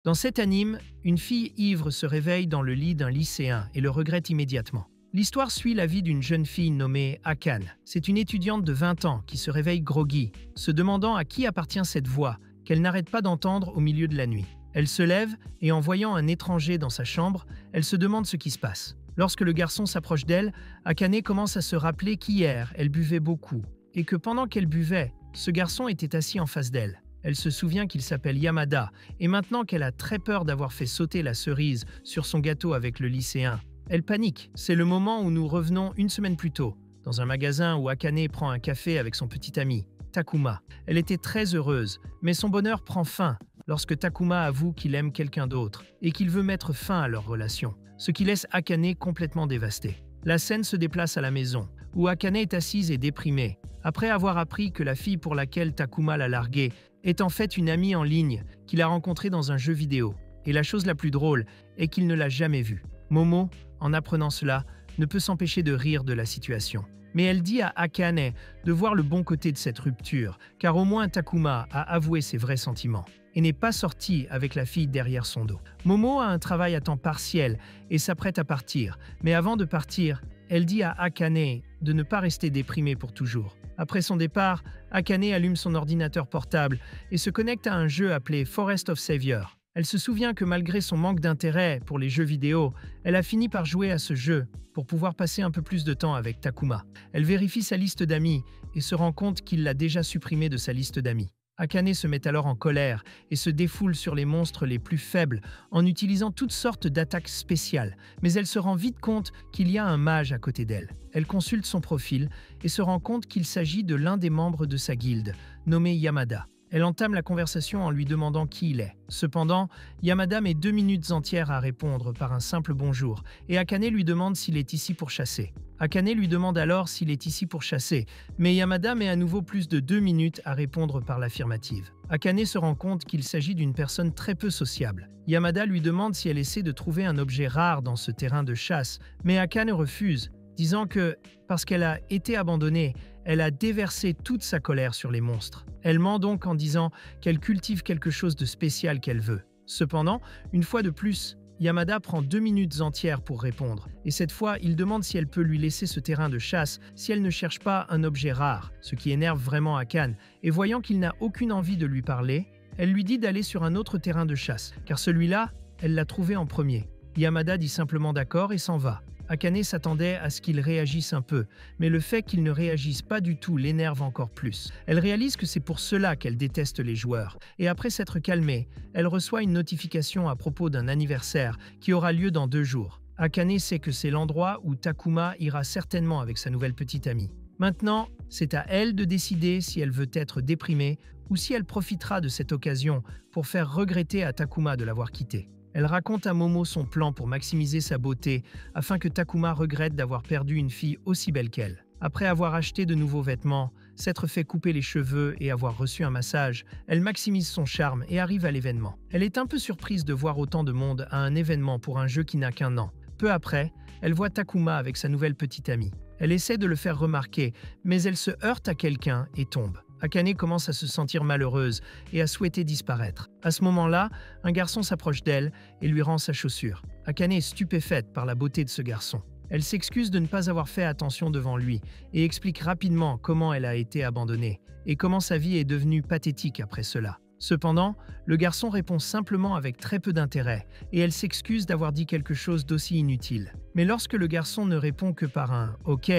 Dans cet anime, une fille ivre se réveille dans le lit d'un lycéen et le regrette immédiatement. L'histoire suit la vie d'une jeune fille nommée Akane. C'est une étudiante de 20 ans qui se réveille groggy, se demandant à qui appartient cette voix qu'elle n'arrête pas d'entendre au milieu de la nuit. Elle se lève et en voyant un étranger dans sa chambre, elle se demande ce qui se passe. Lorsque le garçon s'approche d'elle, Akane commence à se rappeler qu'hier, elle buvait beaucoup et que pendant qu'elle buvait, ce garçon était assis en face d'elle. Elle se souvient qu'il s'appelle Yamada, et maintenant qu'elle a très peur d'avoir fait sauter la cerise sur son gâteau avec le lycéen, elle panique. C'est le moment où nous revenons une semaine plus tôt, dans un magasin où Akane prend un café avec son petit ami, Takuma. Elle était très heureuse, mais son bonheur prend fin lorsque Takuma avoue qu'il aime quelqu'un d'autre et qu'il veut mettre fin à leur relation, ce qui laisse Akane complètement dévastée. La scène se déplace à la maison, où Akane est assise et déprimée, après avoir appris que la fille pour laquelle Takuma l'a larguée est en fait une amie en ligne qu'il a rencontrée dans un jeu vidéo. Et la chose la plus drôle est qu'il ne l'a jamais vue. Momo, en apprenant cela, ne peut s'empêcher de rire de la situation. Mais elle dit à Akane de voir le bon côté de cette rupture, car au moins Takuma a avoué ses vrais sentiments et n'est pas sorti avec la fille derrière son dos. Momo a un travail à temps partiel et s'apprête à partir, mais avant de partir, elle dit à Akane de ne pas rester déprimée pour toujours. Après son départ, Akane allume son ordinateur portable et se connecte à un jeu appelé Forest of Savior. Elle se souvient que malgré son manque d'intérêt pour les jeux vidéo, elle a fini par jouer à ce jeu pour pouvoir passer un peu plus de temps avec Takuma. Elle vérifie sa liste d'amis et se rend compte qu'il l'a déjà supprimée de sa liste d'amis. Akane se met alors en colère et se défoule sur les monstres les plus faibles en utilisant toutes sortes d'attaques spéciales, mais elle se rend vite compte qu'il y a un mage à côté d'elle. Elle consulte son profil et se rend compte qu'il s'agit de l'un des membres de sa guilde, nommé Yamada. Elle entame la conversation en lui demandant qui il est. Cependant, Yamada met 2 minutes entières à répondre par un simple bonjour, et Akane lui demande s'il est ici pour chasser. Akane lui demande alors s'il est ici pour chasser, mais Yamada met à nouveau plus de 2 minutes à répondre par l'affirmative. Akane se rend compte qu'il s'agit d'une personne très peu sociable. Yamada lui demande si elle essaie de trouver un objet rare dans ce terrain de chasse, mais Akane refuse, disant que, parce qu'elle a été abandonnée, elle a déversé toute sa colère sur les monstres. Elle ment donc en disant qu'elle cultive quelque chose de spécial qu'elle veut. Cependant, une fois de plus, Yamada prend 2 minutes entières pour répondre, et cette fois, il demande si elle peut lui laisser ce terrain de chasse si elle ne cherche pas un objet rare, ce qui énerve vraiment Akane, et voyant qu'il n'a aucune envie de lui parler, elle lui dit d'aller sur un autre terrain de chasse, car celui-là, elle l'a trouvé en premier. Yamada dit simplement d'accord et s'en va. Akane s'attendait à ce qu'il réagisse un peu, mais le fait qu'il ne réagisse pas du tout l'énerve encore plus. Elle réalise que c'est pour cela qu'elle déteste les joueurs, et après s'être calmée, elle reçoit une notification à propos d'un anniversaire qui aura lieu dans 2 jours. Akane sait que c'est l'endroit où Takuma ira certainement avec sa nouvelle petite amie. Maintenant, c'est à elle de décider si elle veut être déprimée ou si elle profitera de cette occasion pour faire regretter à Takuma de l'avoir quittée. Elle raconte à Momo son plan pour maximiser sa beauté afin que Takuma regrette d'avoir perdu une fille aussi belle qu'elle. Après avoir acheté de nouveaux vêtements, s'être fait couper les cheveux et avoir reçu un massage, elle maximise son charme et arrive à l'événement. Elle est un peu surprise de voir autant de monde à un événement pour un jeu qui n'a qu'1 an. Peu après, elle voit Takuma avec sa nouvelle petite amie. Elle essaie de le faire remarquer, mais elle se heurte à quelqu'un et tombe. Akane commence à se sentir malheureuse et à souhaiter disparaître. À ce moment-là, un garçon s'approche d'elle et lui rend sa chaussure. Akane est stupéfaite par la beauté de ce garçon. Elle s'excuse de ne pas avoir fait attention devant lui et explique rapidement comment elle a été abandonnée et comment sa vie est devenue pathétique après cela. Cependant, le garçon répond simplement avec très peu d'intérêt et elle s'excuse d'avoir dit quelque chose d'aussi inutile. Mais lorsque le garçon ne répond que par un « ok »,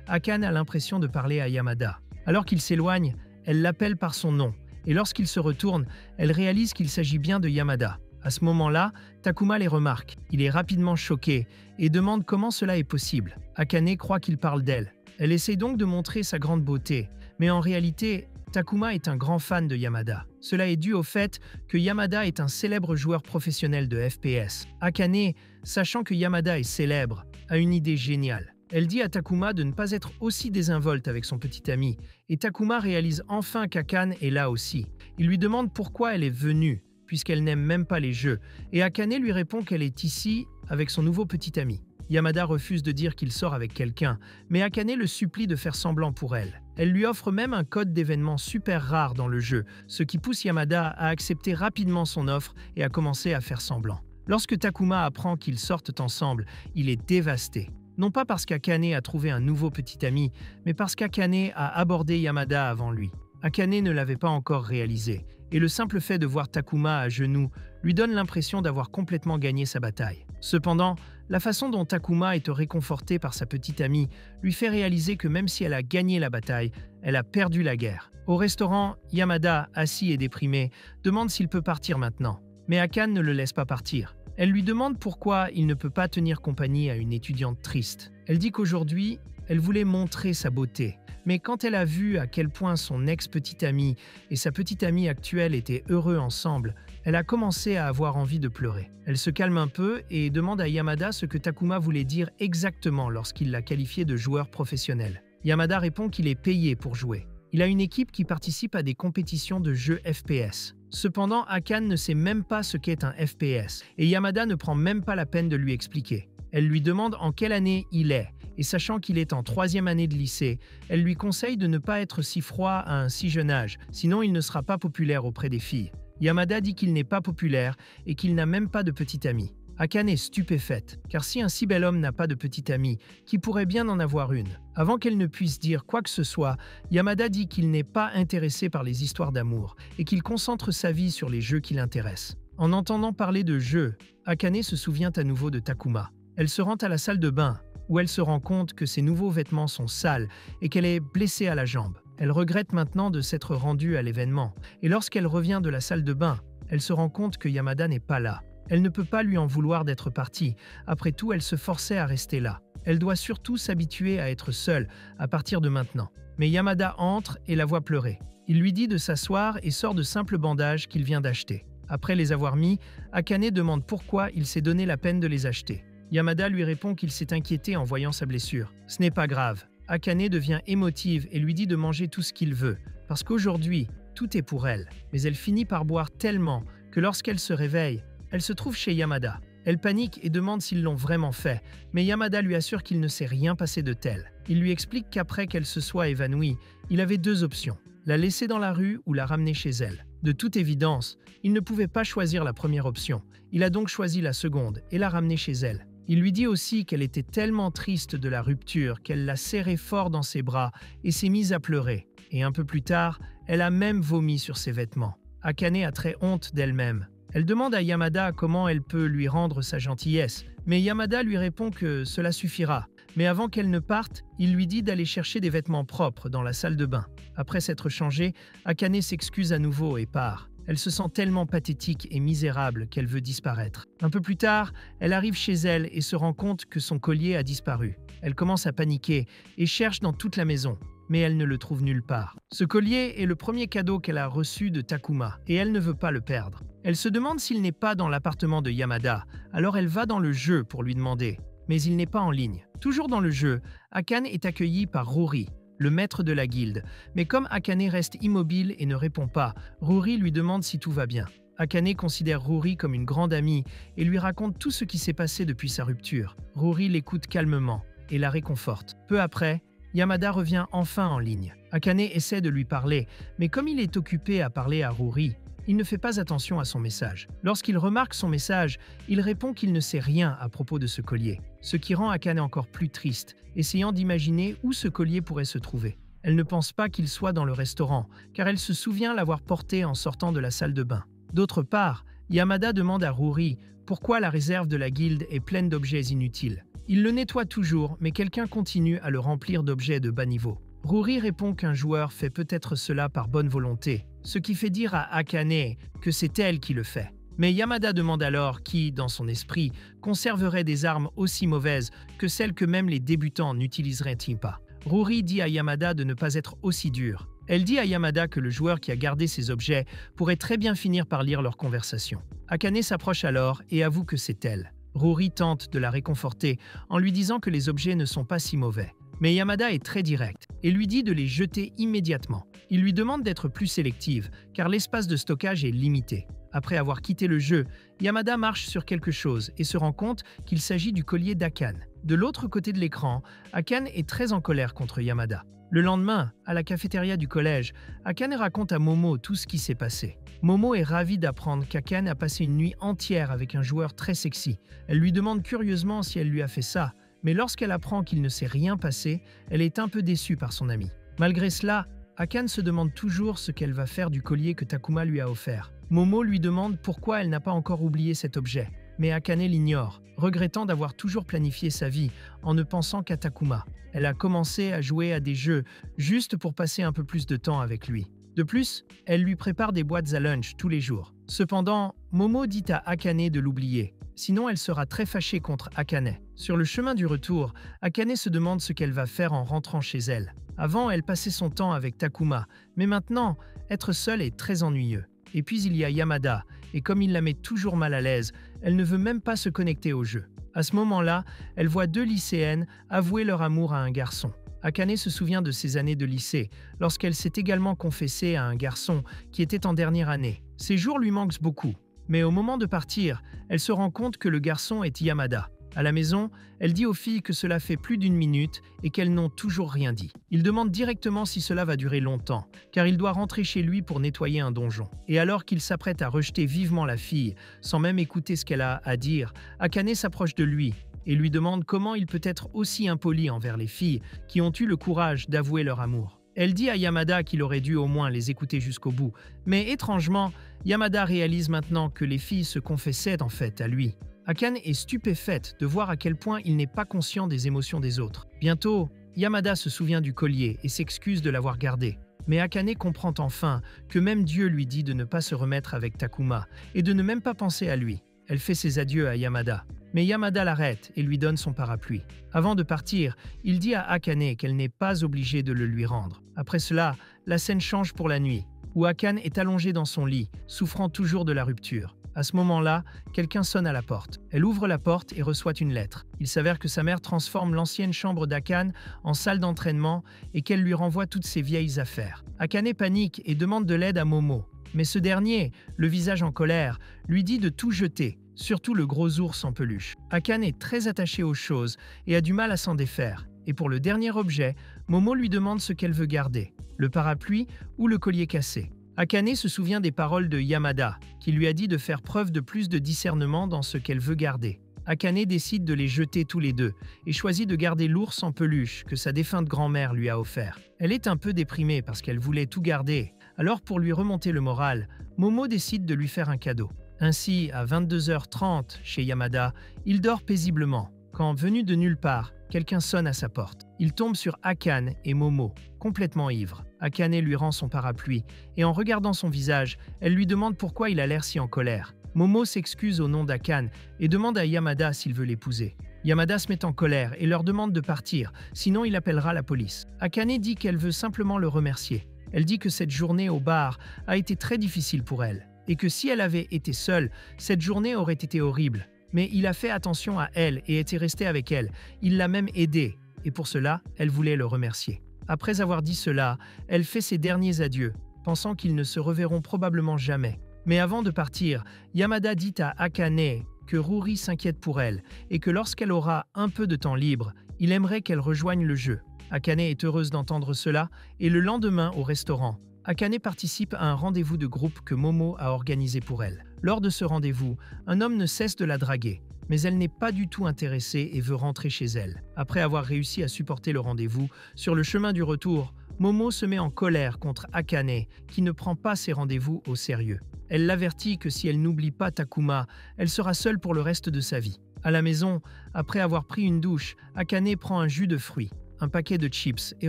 Akane a l'impression de parler à Yamada. Alors qu'il s'éloigne, elle l'appelle par son nom, et lorsqu'il se retourne, elle réalise qu'il s'agit bien de Yamada. À ce moment-là, Takuma les remarque. Il est rapidement choqué et demande comment cela est possible. Akane croit qu'il parle d'elle. Elle essaie donc de montrer sa grande beauté, mais en réalité, Takuma est un grand fan de Yamada. Cela est dû au fait que Yamada est un célèbre joueur professionnel de FPS. Akane, sachant que Yamada est célèbre, a une idée géniale. Elle dit à Takuma de ne pas être aussi désinvolte avec son petit ami, et Takuma réalise enfin qu'Akane est là aussi. Il lui demande pourquoi elle est venue, puisqu'elle n'aime même pas les jeux, et Akane lui répond qu'elle est ici avec son nouveau petit ami. Yamada refuse de dire qu'il sort avec quelqu'un, mais Akane le supplie de faire semblant pour elle. Elle lui offre même un code d'événement super rare dans le jeu, ce qui pousse Yamada à accepter rapidement son offre et à commencer à faire semblant. Lorsque Takuma apprend qu'ils sortent ensemble, il est dévasté. Non pas parce qu'Akane a trouvé un nouveau petit ami, mais parce qu'Akane a abordé Yamada avant lui. Akane ne l'avait pas encore réalisé, et le simple fait de voir Takuma à genoux lui donne l'impression d'avoir complètement gagné sa bataille. Cependant, la façon dont Takuma est réconforté par sa petite amie lui fait réaliser que même si elle a gagné la bataille, elle a perdu la guerre. Au restaurant, Yamada, assis et déprimé, demande s'il peut partir maintenant. Mais Akane ne le laisse pas partir. Elle lui demande pourquoi il ne peut pas tenir compagnie à une étudiante triste. Elle dit qu'aujourd'hui, elle voulait montrer sa beauté. Mais quand elle a vu à quel point son ex-petite amie et sa petite amie actuelle étaient heureux ensemble, elle a commencé à avoir envie de pleurer. Elle se calme un peu et demande à Yamada ce que Takuma voulait dire exactement lorsqu'il l'a qualifié de joueur professionnel. Yamada répond qu'il est payé pour jouer. Il a une équipe qui participe à des compétitions de jeux FPS. Cependant, Akane ne sait même pas ce qu'est un FPS, et Yamada ne prend même pas la peine de lui expliquer. Elle lui demande en quelle année il est, et sachant qu'il est en 3e année de lycée, elle lui conseille de ne pas être si froid à un si jeune âge, sinon il ne sera pas populaire auprès des filles. Yamada dit qu'il n'est pas populaire et qu'il n'a même pas de petite amie. Akane est stupéfaite, car si un si bel homme n'a pas de petite amie, qui pourrait bien en avoir une? Avant qu'elle ne puisse dire quoi que ce soit, Yamada dit qu'il n'est pas intéressé par les histoires d'amour et qu'il concentre sa vie sur les jeux qui l'intéressent. En entendant parler de jeux, Akane se souvient à nouveau de Takuma. Elle se rend à la salle de bain, où elle se rend compte que ses nouveaux vêtements sont sales et qu'elle est blessée à la jambe. Elle regrette maintenant de s'être rendue à l'événement, et lorsqu'elle revient de la salle de bain, elle se rend compte que Yamada n'est pas là. Elle ne peut pas lui en vouloir d'être partie. Après tout, elle se forçait à rester là. Elle doit surtout s'habituer à être seule à partir de maintenant. Mais Yamada entre et la voit pleurer. Il lui dit de s'asseoir et sort de simples bandages qu'il vient d'acheter. Après les avoir mis, Akane demande pourquoi il s'est donné la peine de les acheter. Yamada lui répond qu'il s'est inquiété en voyant sa blessure. Ce n'est pas grave. Akane devient émotive et lui dit de manger tout ce qu'il veut, parce qu'aujourd'hui, tout est pour elle. Mais elle finit par boire tellement que lorsqu'elle se réveille, elle se trouve chez Yamada. Elle panique et demande s'ils l'ont vraiment fait, mais Yamada lui assure qu'il ne s'est rien passé de tel. Il lui explique qu'après qu'elle se soit évanouie, il avait 2 options, la laisser dans la rue ou la ramener chez elle. De toute évidence, il ne pouvait pas choisir la première option. Il a donc choisi la seconde et l'a ramenée chez elle. Il lui dit aussi qu'elle était tellement triste de la rupture qu'elle l'a serré fort dans ses bras et s'est mise à pleurer. Et un peu plus tard, elle a même vomi sur ses vêtements. Akane a très honte d'elle-même. Elle demande à Yamada comment elle peut lui rendre sa gentillesse, mais Yamada lui répond que cela suffira. Mais avant qu'elle ne parte, il lui dit d'aller chercher des vêtements propres dans la salle de bain. Après s'être changée, Akane s'excuse à nouveau et part. Elle se sent tellement pathétique et misérable qu'elle veut disparaître. Un peu plus tard, elle arrive chez elle et se rend compte que son collier a disparu. Elle commence à paniquer et cherche dans toute la maison, mais elle ne le trouve nulle part. Ce collier est le premier cadeau qu'elle a reçu de Takuma et elle ne veut pas le perdre. Elle se demande s'il n'est pas dans l'appartement de Yamada, alors elle va dans le jeu pour lui demander. Mais il n'est pas en ligne. Toujours dans le jeu, Akane est accueilli par Ruri, le maître de la guilde. Mais comme Akane reste immobile et ne répond pas, Ruri lui demande si tout va bien. Akane considère Ruri comme une grande amie et lui raconte tout ce qui s'est passé depuis sa rupture. Ruri l'écoute calmement et la réconforte. Peu après, Yamada revient enfin en ligne. Akane essaie de lui parler, mais comme il est occupé à parler à Ruri, il ne fait pas attention à son message. Lorsqu'il remarque son message, il répond qu'il ne sait rien à propos de ce collier, ce qui rend Akane encore plus triste, essayant d'imaginer où ce collier pourrait se trouver. Elle ne pense pas qu'il soit dans le restaurant, car elle se souvient l'avoir porté en sortant de la salle de bain. D'autre part, Yamada demande à Ruri pourquoi la réserve de la guilde est pleine d'objets inutiles. Il le nettoie toujours, mais quelqu'un continue à le remplir d'objets de bas niveau. Ruri répond qu'un joueur fait peut-être cela par bonne volonté, ce qui fait dire à Akane que c'est elle qui le fait. Mais Yamada demande alors qui, dans son esprit, conserverait des armes aussi mauvaises que celles que même les débutants n'utiliseraient-ils pas. Ruri dit à Yamada de ne pas être aussi dur. Elle dit à Yamada que le joueur qui a gardé ces objets pourrait très bien finir par lire leur conversation. Akane s'approche alors et avoue que c'est elle. Ruri tente de la réconforter en lui disant que les objets ne sont pas si mauvais. Mais Yamada est très direct et lui dit de les jeter immédiatement. Il lui demande d'être plus sélective, car l'espace de stockage est limité. Après avoir quitté le jeu, Yamada marche sur quelque chose et se rend compte qu'il s'agit du collier d'Akane. De l'autre côté de l'écran, Akane est très en colère contre Yamada. Le lendemain, à la cafétéria du collège, Akane raconte à Momo tout ce qui s'est passé. Momo est ravie d'apprendre qu'Akane a passé une nuit entière avec un joueur très sexy. Elle lui demande curieusement si elle lui a fait ça, mais lorsqu'elle apprend qu'il ne s'est rien passé, elle est un peu déçue par son ami. Malgré cela, Akane se demande toujours ce qu'elle va faire du collier que Takuma lui a offert. Momo lui demande pourquoi elle n'a pas encore oublié cet objet, mais Akane l'ignore, regrettant d'avoir toujours planifié sa vie en ne pensant qu'à Takuma. Elle a commencé à jouer à des jeux juste pour passer un peu plus de temps avec lui. De plus, elle lui prépare des boîtes à lunch tous les jours. Cependant, Momo dit à Akane de l'oublier, sinon elle sera très fâchée contre Akane. Sur le chemin du retour, Akane se demande ce qu'elle va faire en rentrant chez elle. Avant, elle passait son temps avec Takuma, mais maintenant, être seule est très ennuyeux. Et puis il y a Yamada, et comme il la met toujours mal à l'aise, elle ne veut même pas se connecter au jeu. À ce moment-là, elle voit deux lycéennes avouer leur amour à un garçon. Akane se souvient de ses années de lycée, lorsqu'elle s'est également confessée à un garçon qui était en dernière année. Ces jours lui manquent beaucoup, mais au moment de partir, elle se rend compte que le garçon est Yamada. À la maison, elle dit aux filles que cela fait plus d'1 minute et qu'elles n'ont toujours rien dit. Il demande directement si cela va durer longtemps, car il doit rentrer chez lui pour nettoyer un donjon. Et alors qu'il s'apprête à rejeter vivement la fille, sans même écouter ce qu'elle a à dire, Akane s'approche de lui et lui demande comment il peut être aussi impoli envers les filles qui ont eu le courage d'avouer leur amour. Elle dit à Yamada qu'il aurait dû au moins les écouter jusqu'au bout, mais étrangement, Yamada réalise maintenant que les filles se confessaient en fait à lui. Akane est stupéfaite de voir à quel point il n'est pas conscient des émotions des autres. Bientôt, Yamada se souvient du collier et s'excuse de l'avoir gardé. Mais Akane comprend enfin que même Dieu lui dit de ne pas se remettre avec Takuma et de ne même pas penser à lui. Elle fait ses adieux à Yamada. Mais Yamada l'arrête et lui donne son parapluie. Avant de partir, il dit à Akane qu'elle n'est pas obligée de le lui rendre. Après cela, la scène change pour la nuit, où Akane est allongé dans son lit, souffrant toujours de la rupture. À ce moment-là, quelqu'un sonne à la porte. Elle ouvre la porte et reçoit une lettre. Il s'avère que sa mère transforme l'ancienne chambre d'Akane en salle d'entraînement et qu'elle lui renvoie toutes ses vieilles affaires. Akane panique et demande de l'aide à Momo. Mais ce dernier, le visage en colère, lui dit de tout jeter, surtout le gros ours en peluche. Akane est très attachée aux choses et a du mal à s'en défaire. Et pour le dernier objet, Momo lui demande ce qu'elle veut garder, le parapluie ou le collier cassé. Akane se souvient des paroles de Yamada, qui lui a dit de faire preuve de plus de discernement dans ce qu'elle veut garder. Akane décide de les jeter tous les deux et choisit de garder l'ours en peluche que sa défunte grand-mère lui a offert. Elle est un peu déprimée parce qu'elle voulait tout garder. Alors pour lui remonter le moral, Momo décide de lui faire un cadeau. Ainsi, à 22h30 chez Yamada, il dort paisiblement. Quand, venu de nulle part, quelqu'un sonne à sa porte. Il tombe sur Akane et Momo, complètement ivres. Akane lui rend son parapluie, et en regardant son visage, elle lui demande pourquoi il a l'air si en colère. Momo s'excuse au nom d'Akane et demande à Yamada s'il veut l'épouser. Yamada se met en colère et leur demande de partir, sinon il appellera la police. Akane dit qu'elle veut simplement le remercier. Elle dit que cette journée au bar a été très difficile pour elle, et que si elle avait été seule, cette journée aurait été horrible. Mais il a fait attention à elle et était resté avec elle. Il l'a même aidée, et pour cela, elle voulait le remercier. Après avoir dit cela, elle fait ses derniers adieux, pensant qu'ils ne se reverront probablement jamais. Mais avant de partir, Yamada dit à Akane que Ruri s'inquiète pour elle et que lorsqu'elle aura un peu de temps libre, il aimerait qu'elle rejoigne le jeu. Akane est heureuse d'entendre cela et le lendemain au restaurant, Akane participe à un rendez-vous de groupe que Momo a organisé pour elle. Lors de ce rendez-vous, un homme ne cesse de la draguer, mais elle n'est pas du tout intéressée et veut rentrer chez elle. Après avoir réussi à supporter le rendez-vous, sur le chemin du retour, Momo se met en colère contre Akane, qui ne prend pas ses rendez-vous au sérieux. Elle l'avertit que si elle n'oublie pas Takuma, elle sera seule pour le reste de sa vie. À la maison, après avoir pris une douche, Akane prend un jus de fruits, un paquet de chips et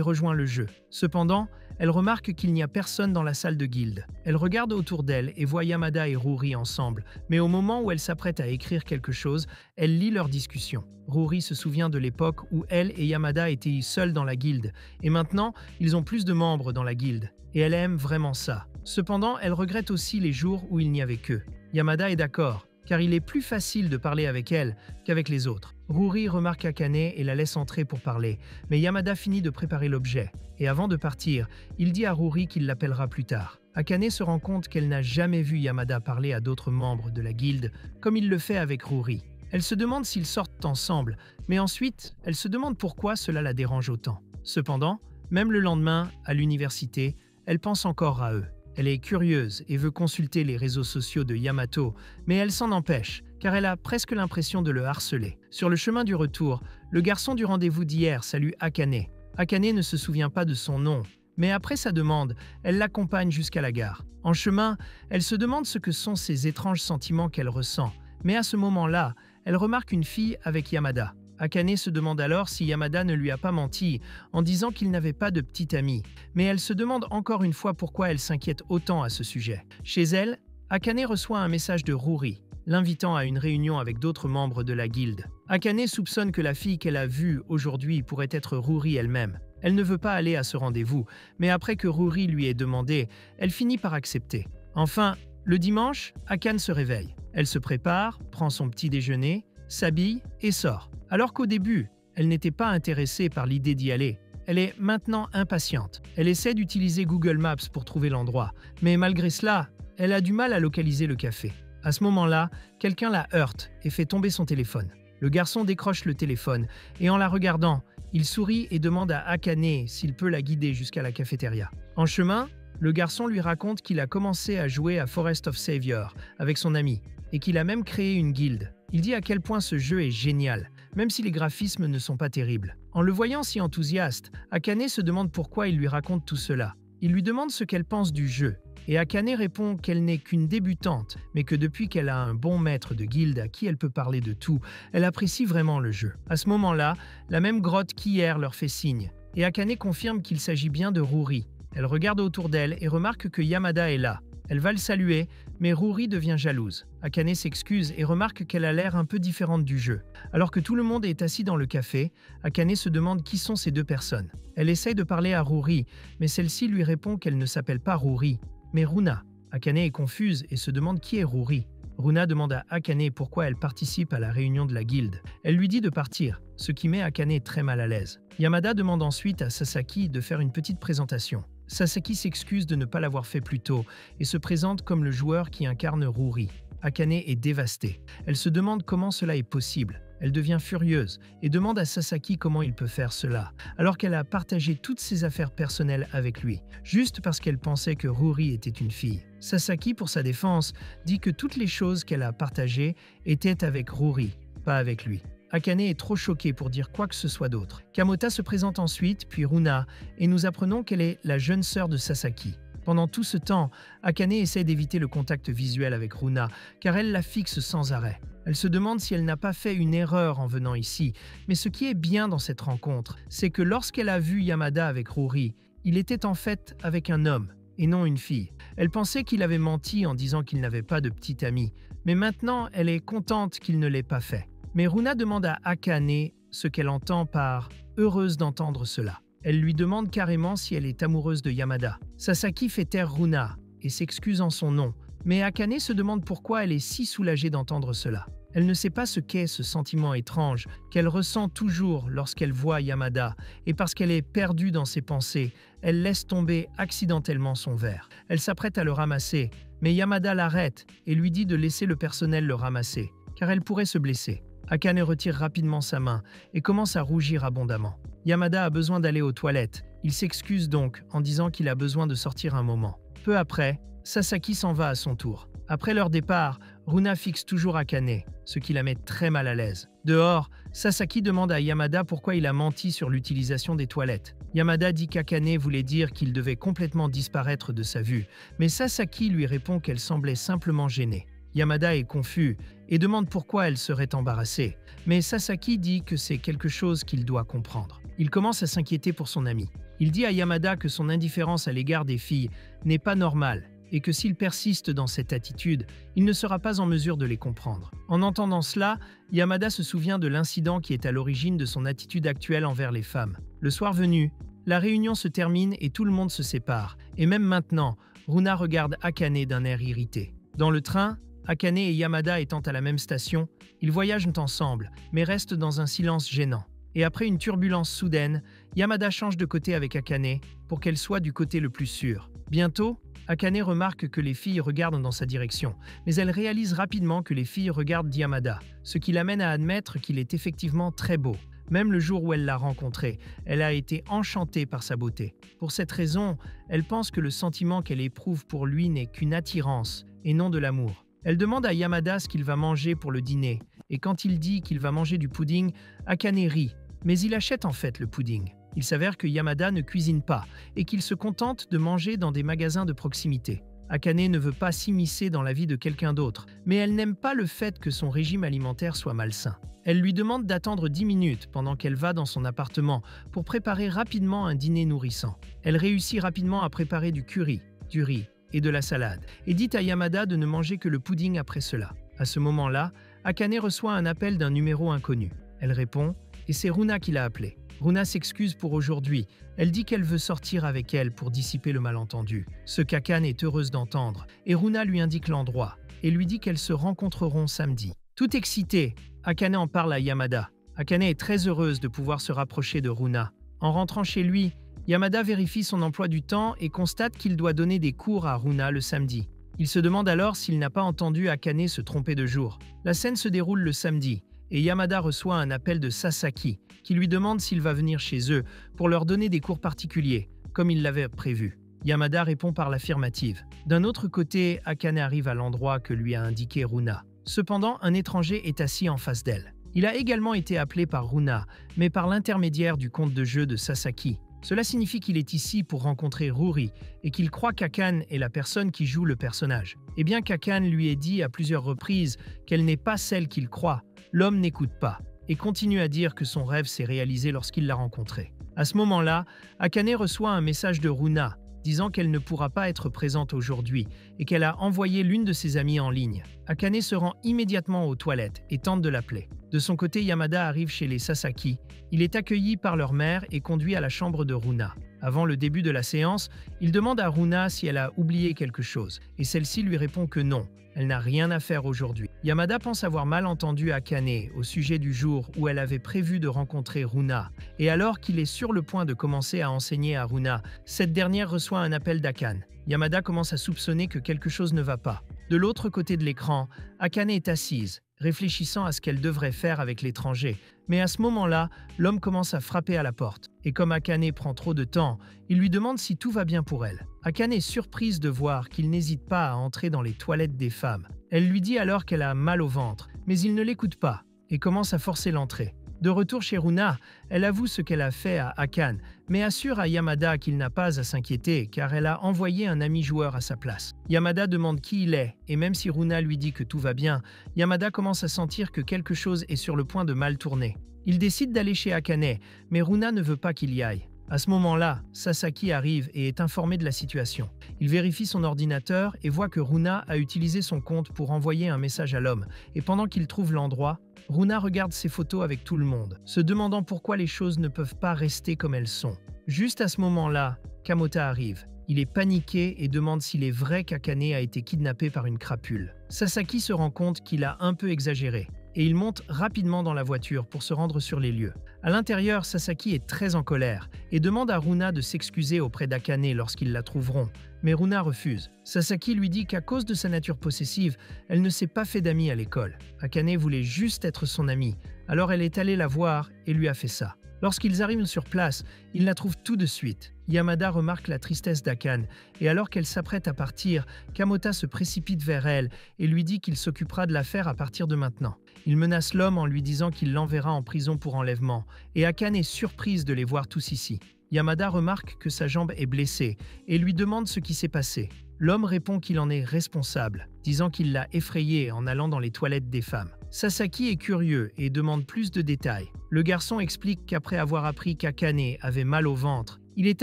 rejoint le jeu. Cependant, elle remarque qu'il n'y a personne dans la salle de guilde. Elle regarde autour d'elle et voit Yamada et Ruri ensemble, mais au moment où elle s'apprête à écrire quelque chose, elle lit leur discussion. Ruri se souvient de l'époque où elle et Yamada étaient seuls dans la guilde, et maintenant, ils ont plus de membres dans la guilde, et elle aime vraiment ça. Cependant, elle regrette aussi les jours où il n'y avait qu'eux. Yamada est d'accord, car il est plus facile de parler avec elle qu'avec les autres. Ruri remarque Akane et la laisse entrer pour parler, mais Yamada finit de préparer l'objet. Et avant de partir, il dit à Ruri qu'il l'appellera plus tard. Akane se rend compte qu'elle n'a jamais vu Yamada parler à d'autres membres de la guilde comme il le fait avec Ruri. Elle se demande s'ils sortent ensemble, mais ensuite, elle se demande pourquoi cela la dérange autant. Cependant, même le lendemain, à l'université, elle pense encore à eux. Elle est curieuse et veut consulter les réseaux sociaux de Yamato, mais elle s'en empêche, car elle a presque l'impression de le harceler. Sur le chemin du retour, le garçon du rendez-vous d'hier salue Akane. Akane ne se souvient pas de son nom, mais après sa demande, elle l'accompagne jusqu'à la gare. En chemin, elle se demande ce que sont ces étranges sentiments qu'elle ressent, mais à ce moment-là, elle remarque une fille avec Yamada. Akane se demande alors si Yamada ne lui a pas menti en disant qu'il n'avait pas de petite amie, mais elle se demande encore une fois pourquoi elle s'inquiète autant à ce sujet. Chez elle, Akane reçoit un message de Ruri, l'invitant à une réunion avec d'autres membres de la guilde. Akane soupçonne que la fille qu'elle a vue aujourd'hui pourrait être Ruri elle-même. Elle ne veut pas aller à ce rendez-vous, mais après que Ruri lui ait demandé, elle finit par accepter. Enfin, le dimanche, Akane se réveille. Elle se prépare, prend son petit déjeuner, s'habille et sort. Alors qu'au début, elle n'était pas intéressée par l'idée d'y aller. Elle est maintenant impatiente. Elle essaie d'utiliser Google Maps pour trouver l'endroit, mais malgré cela, elle a du mal à localiser le café. À ce moment-là, quelqu'un la heurte et fait tomber son téléphone. Le garçon décroche le téléphone et en la regardant, il sourit et demande à Akane s'il peut la guider jusqu'à la cafétéria. En chemin, le garçon lui raconte qu'il a commencé à jouer à Forest of Savior avec son ami et qu'il a même créé une guilde. Il dit à quel point ce jeu est génial, même si les graphismes ne sont pas terribles. En le voyant si enthousiaste, Akane se demande pourquoi il lui raconte tout cela. Il lui demande ce qu'elle pense du jeu, et Akane répond qu'elle n'est qu'une débutante, mais que depuis qu'elle a un bon maître de guilde à qui elle peut parler de tout, elle apprécie vraiment le jeu. À ce moment-là, la même grotte qu'hier leur fait signe, et Akane confirme qu'il s'agit bien de Ruri. Elle regarde autour d'elle et remarque que Yamada est là. Elle va le saluer, mais Ruri devient jalouse. Akane s'excuse et remarque qu'elle a l'air un peu différente du jeu. Alors que tout le monde est assis dans le café, Akane se demande qui sont ces deux personnes. Elle essaye de parler à Ruri, mais celle-ci lui répond qu'elle ne s'appelle pas Ruri, mais Runa. Akane est confuse et se demande qui est Ruri. Runa demande à Akane pourquoi elle participe à la réunion de la guilde. Elle lui dit de partir, ce qui met Akane très mal à l'aise. Yamada demande ensuite à Sasaki de faire une petite présentation. Sasaki s'excuse de ne pas l'avoir fait plus tôt et se présente comme le joueur qui incarne Ruri. Akane est dévastée. Elle se demande comment cela est possible. Elle devient furieuse et demande à Sasaki comment il peut faire cela, alors qu'elle a partagé toutes ses affaires personnelles avec lui, juste parce qu'elle pensait que Ruri était une fille. Sasaki, pour sa défense, dit que toutes les choses qu'elle a partagées étaient avec Ruri, pas avec lui. Akane est trop choquée pour dire quoi que ce soit d'autre. Kamota se présente ensuite, puis Runa, et nous apprenons qu'elle est la jeune sœur de Sasaki. Pendant tout ce temps, Akane essaie d'éviter le contact visuel avec Runa, car elle la fixe sans arrêt. Elle se demande si elle n'a pas fait une erreur en venant ici, mais ce qui est bien dans cette rencontre, c'est que lorsqu'elle a vu Yamada avec Ruri, il était en fait avec un homme, et non une fille. Elle pensait qu'il avait menti en disant qu'il n'avait pas de petite amie, mais maintenant elle est contente qu'il ne l'ait pas fait. Mais Runa demande à Akane ce qu'elle entend par « heureuse d'entendre cela ». Elle lui demande carrément si elle est amoureuse de Yamada. Sasaki fait taire Runa et s'excuse en son nom, mais Akane se demande pourquoi elle est si soulagée d'entendre cela. Elle ne sait pas ce qu'est ce sentiment étrange qu'elle ressent toujours lorsqu'elle voit Yamada, et parce qu'elle est perdue dans ses pensées, elle laisse tomber accidentellement son verre. Elle s'apprête à le ramasser, mais Yamada l'arrête et lui dit de laisser le personnel le ramasser, car elle pourrait se blesser. Akane retire rapidement sa main et commence à rougir abondamment. Yamada a besoin d'aller aux toilettes. Il s'excuse donc en disant qu'il a besoin de sortir un moment. Peu après, Sasaki s'en va à son tour. Après leur départ, Runa fixe toujours Akane, ce qui la met très mal à l'aise. Dehors, Sasaki demande à Yamada pourquoi il a menti sur l'utilisation des toilettes. Yamada dit qu'Akane voulait dire qu'il devait complètement disparaître de sa vue, mais Sasaki lui répond qu'elle semblait simplement gênée. Yamada est confus et demande pourquoi elle serait embarrassée, mais Sasaki dit que c'est quelque chose qu'il doit comprendre. Il commence à s'inquiéter pour son ami. Il dit à Yamada que son indifférence à l'égard des filles n'est pas normale et que s'il persiste dans cette attitude, il ne sera pas en mesure de les comprendre. En entendant cela, Yamada se souvient de l'incident qui est à l'origine de son attitude actuelle envers les femmes. Le soir venu, la réunion se termine et tout le monde se sépare, et même maintenant, Runa regarde Akane d'un air irrité. Dans le train, Akane et Yamada étant à la même station, ils voyagent ensemble, mais restent dans un silence gênant. Et après une turbulence soudaine, Yamada change de côté avec Akane pour qu'elle soit du côté le plus sûr. Bientôt, Akane remarque que les filles regardent dans sa direction, mais elle réalise rapidement que les filles regardent Yamada, ce qui l'amène à admettre qu'il est effectivement très beau. Même le jour où elle l'a rencontré, elle a été enchantée par sa beauté. Pour cette raison, elle pense que le sentiment qu'elle éprouve pour lui n'est qu'une attirance et non de l'amour. Elle demande à Yamada ce qu'il va manger pour le dîner, et quand il dit qu'il va manger du pudding, Akane rit, mais il achète en fait le pudding. Il s'avère que Yamada ne cuisine pas et qu'il se contente de manger dans des magasins de proximité. Akane ne veut pas s'immiscer dans la vie de quelqu'un d'autre, mais elle n'aime pas le fait que son régime alimentaire soit malsain. Elle lui demande d'attendre 10 minutes pendant qu'elle va dans son appartement pour préparer rapidement un dîner nourrissant. Elle réussit rapidement à préparer du curry, du riz et de la salade, et dit à Yamada de ne manger que le pudding après cela. À ce moment-là, Akane reçoit un appel d'un numéro inconnu. Elle répond, et c'est Runa qui l'a appelée. Runa s'excuse pour aujourd'hui. Elle dit qu'elle veut sortir avec elle pour dissiper le malentendu, ce qu'Akane est heureuse d'entendre, et Runa lui indique l'endroit et lui dit qu'elles se rencontreront samedi. Tout excitée, Akane en parle à Yamada. Akane est très heureuse de pouvoir se rapprocher de Runa. En rentrant chez lui, Yamada vérifie son emploi du temps et constate qu'il doit donner des cours à Runa le samedi. Il se demande alors s'il n'a pas entendu Akane se tromper de jour. La scène se déroule le samedi, et Yamada reçoit un appel de Sasaki, qui lui demande s'il va venir chez eux pour leur donner des cours particuliers, comme il l'avait prévu. Yamada répond par l'affirmative. D'un autre côté, Akane arrive à l'endroit que lui a indiqué Runa. Cependant, un étranger est assis en face d'elle. Il a également été appelé par Runa, mais par l'intermédiaire du compte de jeu de Sasaki. Cela signifie qu'il est ici pour rencontrer Ruri et qu'il croit qu'Akane est la personne qui joue le personnage. Et bien qu'Akane lui ait dit à plusieurs reprises qu'elle n'est pas celle qu'il croit, l'homme n'écoute pas et continue à dire que son rêve s'est réalisé lorsqu'il l'a rencontrée. À ce moment-là, Akane reçoit un message de Runa disant qu'elle ne pourra pas être présente aujourd'hui et qu'elle a envoyé l'une de ses amies en ligne. Akane se rend immédiatement aux toilettes et tente de l'appeler. De son côté, Yamada arrive chez les Sasaki. Il est accueilli par leur mère et conduit à la chambre de Runa. Avant le début de la séance, il demande à Runa si elle a oublié quelque chose, et celle-ci lui répond que non, elle n'a rien à faire aujourd'hui. Yamada pense avoir mal entendu Akane au sujet du jour où elle avait prévu de rencontrer Runa, et alors qu'il est sur le point de commencer à enseigner à Runa, cette dernière reçoit un appel d'Akane. Yamada commence à soupçonner que quelque chose ne va pas. De l'autre côté de l'écran, Akane est assise, réfléchissant à ce qu'elle devrait faire avec l'étranger. Mais à ce moment-là, l'homme commence à frapper à la porte. Et comme Akane prend trop de temps, il lui demande si tout va bien pour elle. Akane est surprise de voir qu'il n'hésite pas à entrer dans les toilettes des femmes. Elle lui dit alors qu'elle a mal au ventre, mais il ne l'écoute pas et commence à forcer l'entrée. De retour chez Runa, elle avoue ce qu'elle a fait à Akane, mais assure à Yamada qu'il n'a pas à s'inquiéter car elle a envoyé un ami joueur à sa place. Yamada demande qui il est, et même si Runa lui dit que tout va bien, Yamada commence à sentir que quelque chose est sur le point de mal tourner. Il décide d'aller chez Akane, mais Runa ne veut pas qu'il y aille. À ce moment-là, Sasaki arrive et est informé de la situation. Il vérifie son ordinateur et voit que Runa a utilisé son compte pour envoyer un message à l'homme, et pendant qu'il trouve l'endroit, Runa regarde ses photos avec tout le monde, se demandant pourquoi les choses ne peuvent pas rester comme elles sont. Juste à ce moment-là, Kamota arrive. Il est paniqué et demande s'il est vrai qu'Akane a été kidnappé par une crapule. Sasaki se rend compte qu'il a un peu exagéré, et il monte rapidement dans la voiture pour se rendre sur les lieux. À l'intérieur, Sasaki est très en colère et demande à Runa de s'excuser auprès d'Akane lorsqu'ils la trouveront, mais Runa refuse. Sasaki lui dit qu'à cause de sa nature possessive, elle ne s'est pas fait d'amis à l'école. Akane voulait juste être son amie, alors elle est allée la voir et lui a fait ça. Lorsqu'ils arrivent sur place, ils la trouvent tout de suite. Yamada remarque la tristesse d'Akane, et alors qu'elle s'apprête à partir, Kamota se précipite vers elle et lui dit qu'il s'occupera de l'affaire à partir de maintenant. Il menace l'homme en lui disant qu'il l'enverra en prison pour enlèvement, et Akane est surprise de les voir tous ici. Yamada remarque que sa jambe est blessée et lui demande ce qui s'est passé. L'homme répond qu'il en est responsable, disant qu'il l'a effrayé en allant dans les toilettes des femmes. Sasaki est curieux et demande plus de détails. Le garçon explique qu'après avoir appris qu'Akane avait mal au ventre, il est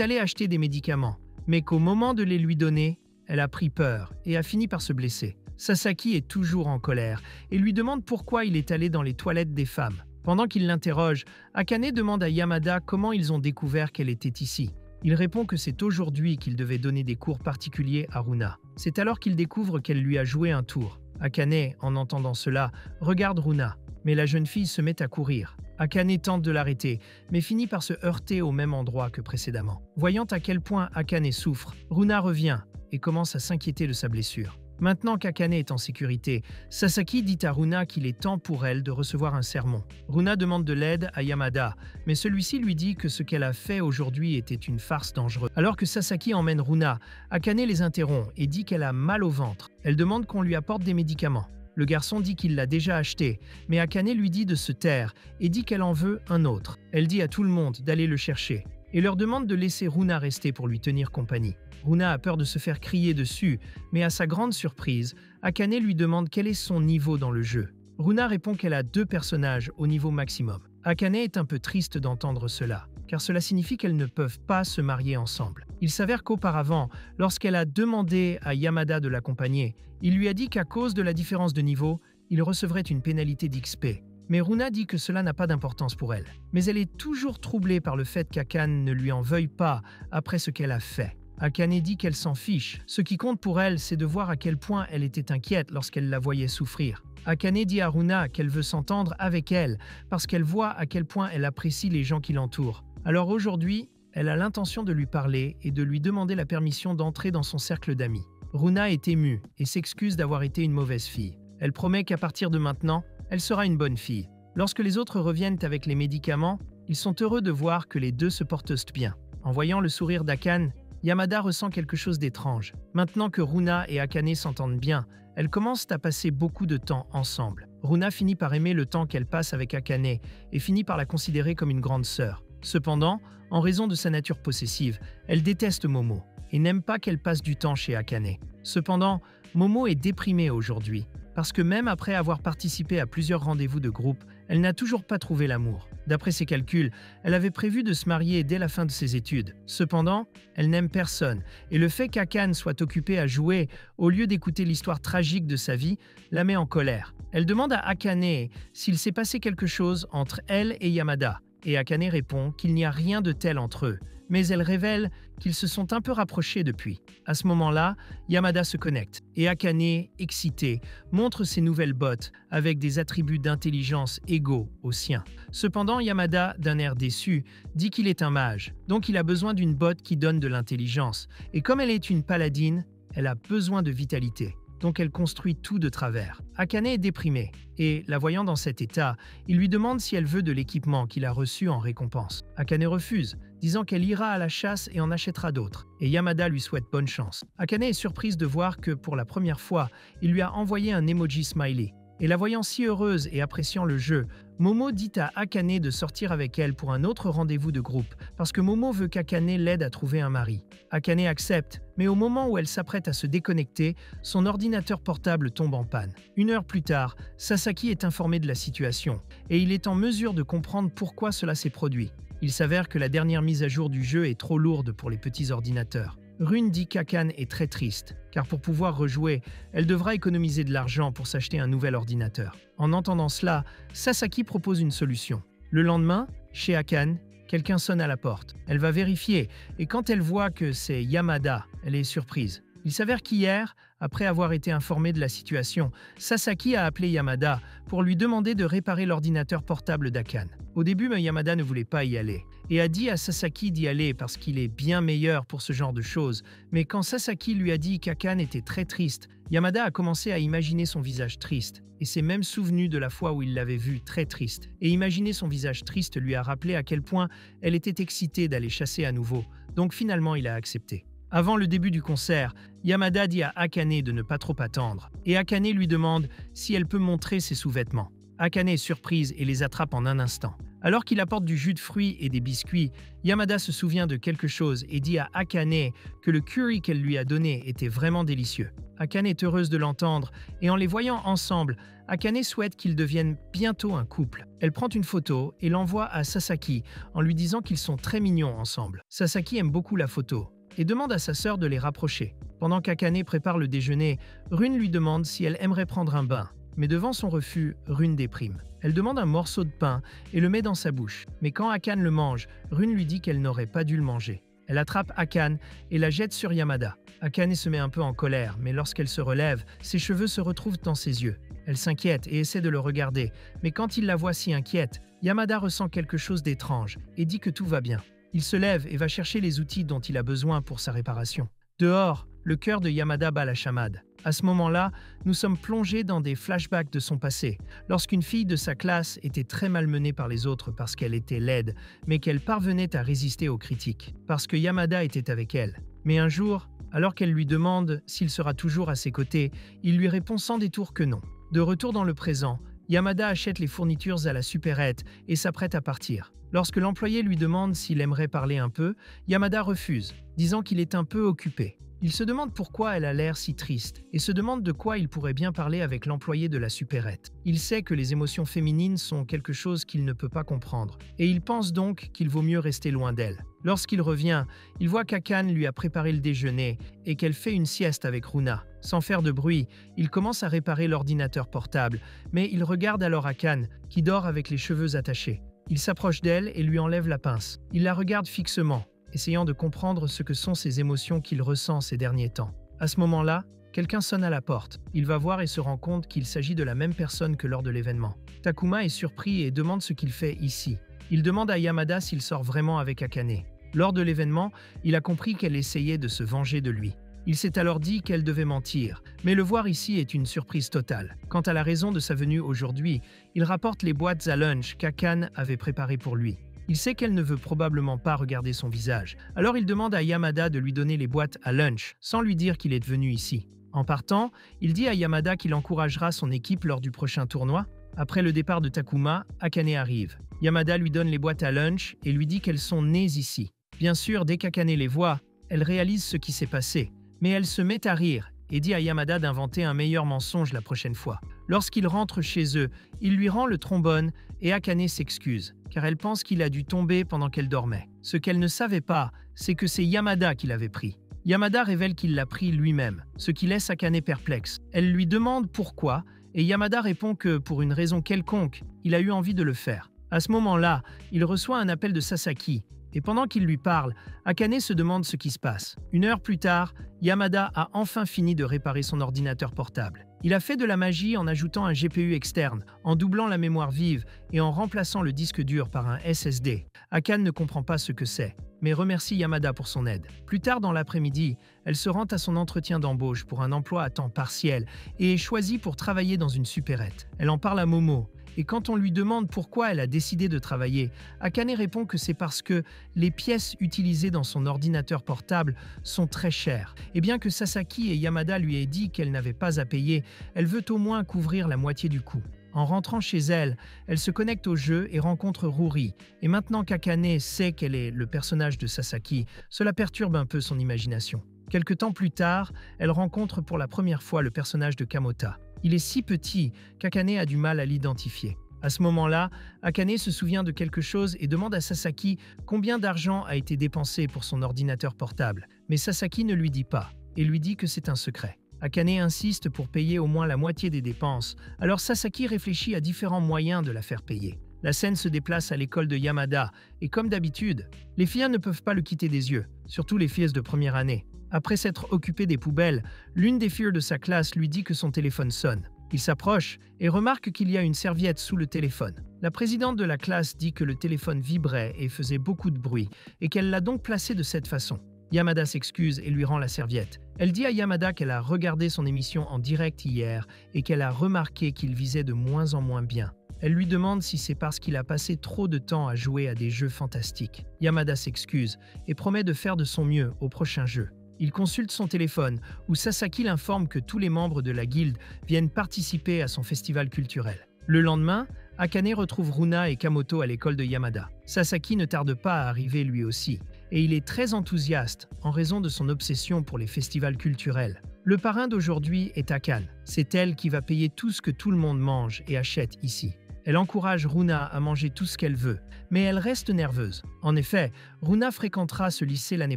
allé acheter des médicaments, mais qu'au moment de les lui donner, elle a pris peur et a fini par se blesser. Sasaki est toujours en colère et lui demande pourquoi il est allé dans les toilettes des femmes. Pendant qu'il l'interroge, Akane demande à Yamada comment ils ont découvert qu'elle était ici. Il répond que c'est aujourd'hui qu'il devait donner des cours particuliers à Runa. C'est alors qu'il découvre qu'elle lui a joué un tour. Akane, en entendant cela, regarde Runa, mais la jeune fille se met à courir. Akane tente de l'arrêter, mais finit par se heurter au même endroit que précédemment. Voyant à quel point Akane souffre, Runa revient, et commence à s'inquiéter de sa blessure. Maintenant qu'Akane est en sécurité, Sasaki dit à Runa qu'il est temps pour elle de recevoir un sermon. Runa demande de l'aide à Yamada, mais celui-ci lui dit que ce qu'elle a fait aujourd'hui était une farce dangereuse. Alors que Sasaki emmène Runa, Akane les interrompt et dit qu'elle a mal au ventre. Elle demande qu'on lui apporte des médicaments. Le garçon dit qu'il l'a déjà acheté, mais Akane lui dit de se taire et dit qu'elle en veut un autre. Elle dit à tout le monde d'aller le chercher et leur demande de laisser Runa rester pour lui tenir compagnie. Runa a peur de se faire crier dessus, mais à sa grande surprise, Akane lui demande quel est son niveau dans le jeu. Runa répond qu'elle a 2 personnages au niveau maximum. Akane est un peu triste d'entendre cela, car cela signifie qu'elles ne peuvent pas se marier ensemble. Il s'avère qu'auparavant, lorsqu'elle a demandé à Yamada de l'accompagner, il lui a dit qu'à cause de la différence de niveau, il recevrait une pénalité d'XP. Mais Runa dit que cela n'a pas d'importance pour elle. Mais elle est toujours troublée par le fait qu'Akane ne lui en veuille pas après ce qu'elle a fait. Akane dit qu'elle s'en fiche. Ce qui compte pour elle, c'est de voir à quel point elle était inquiète lorsqu'elle la voyait souffrir. Akane dit à Runa qu'elle veut s'entendre avec elle parce qu'elle voit à quel point elle apprécie les gens qui l'entourent. Alors aujourd'hui, elle a l'intention de lui parler et de lui demander la permission d'entrer dans son cercle d'amis. Runa est émue et s'excuse d'avoir été une mauvaise fille. Elle promet qu'à partir de maintenant, elle sera une bonne fille. Lorsque les autres reviennent avec les médicaments, ils sont heureux de voir que les deux se portent bien. En voyant le sourire d'Akane, Yamada ressent quelque chose d'étrange. Maintenant que Runa et Akane s'entendent bien, elles commencent à passer beaucoup de temps ensemble. Runa finit par aimer le temps qu'elle passe avec Akane et finit par la considérer comme une grande sœur. Cependant, en raison de sa nature possessive, elle déteste Momo et n'aime pas qu'elle passe du temps chez Akane. Cependant, Momo est déprimée aujourd'hui, parce que même après avoir participé à plusieurs rendez-vous de groupe, elle n'a toujours pas trouvé l'amour. D'après ses calculs, elle avait prévu de se marier dès la fin de ses études. Cependant, elle n'aime personne, et le fait qu'Akane soit occupé à jouer au lieu d'écouter l'histoire tragique de sa vie la met en colère. Elle demande à Akane s'il s'est passé quelque chose entre elle et Yamada, et Akane répond qu'il n'y a rien de tel entre eux, mais elle révèle qu'ils se sont un peu rapprochés depuis. À ce moment-là, Yamada se connecte, et Akane, excitée, montre ses nouvelles bottes avec des attributs d'intelligence égaux aux siens. Cependant, Yamada, d'un air déçu, dit qu'il est un mage, donc il a besoin d'une botte qui donne de l'intelligence, et comme elle est une paladine, elle a besoin de vitalité. Donc elle construit tout de travers. Akane est déprimée, et, la voyant dans cet état, il lui demande si elle veut de l'équipement qu'il a reçu en récompense. Akane refuse, disant qu'elle ira à la chasse et en achètera d'autres, et Yamada lui souhaite bonne chance. Akane est surprise de voir que, pour la première fois, il lui a envoyé un emoji smiley. Et la voyant si heureuse et appréciant le jeu, Momo dit à Akane de sortir avec elle pour un autre rendez-vous de groupe, parce que Momo veut qu'Akane l'aide à trouver un mari. Akane accepte, mais au moment où elle s'apprête à se déconnecter, son ordinateur portable tombe en panne. 1 heure plus tard, Sasaki est informé de la situation, et il est en mesure de comprendre pourquoi cela s'est produit. Il s'avère que la dernière mise à jour du jeu est trop lourde pour les petits ordinateurs. Rune dit qu'Akane est très triste, car pour pouvoir rejouer, elle devra économiser de l'argent pour s'acheter un nouvel ordinateur. En entendant cela, Sasaki propose une solution. Le lendemain, chez Akane, quelqu'un sonne à la porte. Elle va vérifier, et quand elle voit que c'est Yamada, elle est surprise. Il s'avère qu'hier, après avoir été informé de la situation, Sasaki a appelé Yamada pour lui demander de réparer l'ordinateur portable d'Akane. Au début, Yamada ne voulait pas y aller et a dit à Sasaki d'y aller parce qu'il est bien meilleur pour ce genre de choses. Mais quand Sasaki lui a dit qu'Akane était très triste, Yamada a commencé à imaginer son visage triste et s'est même souvenu de la fois où il l'avait vue très triste. Et imaginer son visage triste lui a rappelé à quel point elle était excitée d'aller chasser à nouveau. Donc finalement, il a accepté. Avant le début du concert, Yamada dit à Akane de ne pas trop attendre, et Akane lui demande si elle peut montrer ses sous-vêtements. Akane est surprise et les attrape en un instant. Alors qu'il apporte du jus de fruits et des biscuits, Yamada se souvient de quelque chose et dit à Akane que le curry qu'elle lui a donné était vraiment délicieux. Akane est heureuse de l'entendre, et en les voyant ensemble, Akane souhaite qu'ils deviennent bientôt un couple. Elle prend une photo et l'envoie à Sasaki en lui disant qu'ils sont très mignons ensemble. Sasaki aime beaucoup la photo et demande à sa sœur de les rapprocher. Pendant qu'Akane prépare le déjeuner, Rune lui demande si elle aimerait prendre un bain. Mais devant son refus, Rune déprime. Elle demande un morceau de pain et le met dans sa bouche. Mais quand Akane le mange, Rune lui dit qu'elle n'aurait pas dû le manger. Elle attrape Akane et la jette sur Yamada. Akane se met un peu en colère, mais lorsqu'elle se relève, ses cheveux se retrouvent dans ses yeux. Elle s'inquiète et essaie de le regarder, mais quand il la voit si inquiète, Yamada ressent quelque chose d'étrange et dit que tout va bien. Il se lève et va chercher les outils dont il a besoin pour sa réparation. Dehors, le cœur de Yamada bat la chamade. À ce moment-là, nous sommes plongés dans des flashbacks de son passé, lorsqu'une fille de sa classe était très malmenée par les autres parce qu'elle était laide, mais qu'elle parvenait à résister aux critiques, parce que Yamada était avec elle. Mais un jour, alors qu'elle lui demande s'il sera toujours à ses côtés, il lui répond sans détour que non. De retour dans le présent, Yamada achète les fournitures à la supérette et s'apprête à partir. Lorsque l'employé lui demande s'il aimerait parler un peu, Yamada refuse, disant qu'il est un peu occupé. Il se demande pourquoi elle a l'air si triste et se demande de quoi il pourrait bien parler avec l'employé de la supérette. Il sait que les émotions féminines sont quelque chose qu'il ne peut pas comprendre et il pense donc qu'il vaut mieux rester loin d'elle. Lorsqu'il revient, il voit qu'Akane lui a préparé le déjeuner et qu'elle fait une sieste avec Runa. Sans faire de bruit, il commence à réparer l'ordinateur portable, mais il regarde alors Akane qui dort avec les cheveux attachés. Il s'approche d'elle et lui enlève la pince. Il la regarde fixement, essayant de comprendre ce que sont ces émotions qu'il ressent ces derniers temps. À ce moment-là, quelqu'un sonne à la porte. Il va voir et se rend compte qu'il s'agit de la même personne que lors de l'événement. Takuma est surpris et demande ce qu'il fait ici. Il demande à Yamada s'il sort vraiment avec Akane. Lors de l'événement, il a compris qu'elle essayait de se venger de lui. Il s'est alors dit qu'elle devait mentir, mais le voir ici est une surprise totale. Quant à la raison de sa venue aujourd'hui, il rapporte les boîtes à lunch qu'Akane avait préparées pour lui. Il sait qu'elle ne veut probablement pas regarder son visage, alors il demande à Yamada de lui donner les boîtes à lunch, sans lui dire qu'il est venu ici. En partant, il dit à Yamada qu'il encouragera son équipe lors du prochain tournoi. Après le départ de Takuma, Akane arrive. Yamada lui donne les boîtes à lunch et lui dit qu'elles sont nées ici. Bien sûr, dès qu'Akane les voit, elle réalise ce qui s'est passé. Mais elle se met à rire et dit à Yamada d'inventer un meilleur mensonge la prochaine fois. Lorsqu'il rentre chez eux, il lui rend le trombone et Akane s'excuse, car elle pense qu'il a dû tomber pendant qu'elle dormait. Ce qu'elle ne savait pas, c'est que c'est Yamada qui l'avait pris. Yamada révèle qu'il l'a pris lui-même, ce qui laisse Akane perplexe. Elle lui demande pourquoi, et Yamada répond que, pour une raison quelconque, il a eu envie de le faire. À ce moment-là, il reçoit un appel de Sasaki, et pendant qu'il lui parle, Akane se demande ce qui se passe. Une heure plus tard, Yamada a enfin fini de réparer son ordinateur portable. Il a fait de la magie en ajoutant un GPU externe, en doublant la mémoire vive et en remplaçant le disque dur par un SSD. Akane ne comprend pas ce que c'est, mais remercie Yamada pour son aide. Plus tard dans l'après-midi, elle se rend à son entretien d'embauche pour un emploi à temps partiel et est choisie pour travailler dans une supérette. Elle en parle à Momo. Et quand on lui demande pourquoi elle a décidé de travailler, Akane répond que c'est parce que les pièces utilisées dans son ordinateur portable sont très chères. Et bien que Sasaki et Yamada lui aient dit qu'elle n'avait pas à payer, elle veut au moins couvrir la moitié du coût. En rentrant chez elle, elle se connecte au jeu et rencontre Ruri. Et maintenant qu'Akane sait qu'elle est le personnage de Sasaki, cela perturbe un peu son imagination. Quelque temps plus tard, elle rencontre pour la première fois le personnage de Kamota. Il est si petit qu'Akane a du mal à l'identifier. À ce moment-là, Akane se souvient de quelque chose et demande à Sasaki combien d'argent a été dépensé pour son ordinateur portable. Mais Sasaki ne lui dit pas et lui dit que c'est un secret. Akane insiste pour payer au moins la moitié des dépenses, alors Sasaki réfléchit à différents moyens de la faire payer. La scène se déplace à l'école de Yamada, et comme d'habitude, les filles ne peuvent pas le quitter des yeux, surtout les filles de première année. Après s'être occupé des poubelles, l'une des filles de sa classe lui dit que son téléphone sonne. Il s'approche et remarque qu'il y a une serviette sous le téléphone. La présidente de la classe dit que le téléphone vibrait et faisait beaucoup de bruit, et qu'elle l'a donc placé de cette façon. Yamada s'excuse et lui rend la serviette. Elle dit à Yamada qu'elle a regardé son émission en direct hier et qu'elle a remarqué qu'il visait de moins en moins bien. Elle lui demande si c'est parce qu'il a passé trop de temps à jouer à des jeux fantastiques. Yamada s'excuse et promet de faire de son mieux au prochain jeu. Il consulte son téléphone, où Sasaki l'informe que tous les membres de la guilde viennent participer à son festival culturel. Le lendemain, Akane retrouve Runa et Kamoto à l'école de Yamada. Sasaki ne tarde pas à arriver lui aussi, et il est très enthousiaste en raison de son obsession pour les festivals culturels. Le parrain d'aujourd'hui est Akane. C'est elle qui va payer tout ce que tout le monde mange et achète ici. Elle encourage Runa à manger tout ce qu'elle veut, mais elle reste nerveuse. En effet, Runa fréquentera ce lycée l'année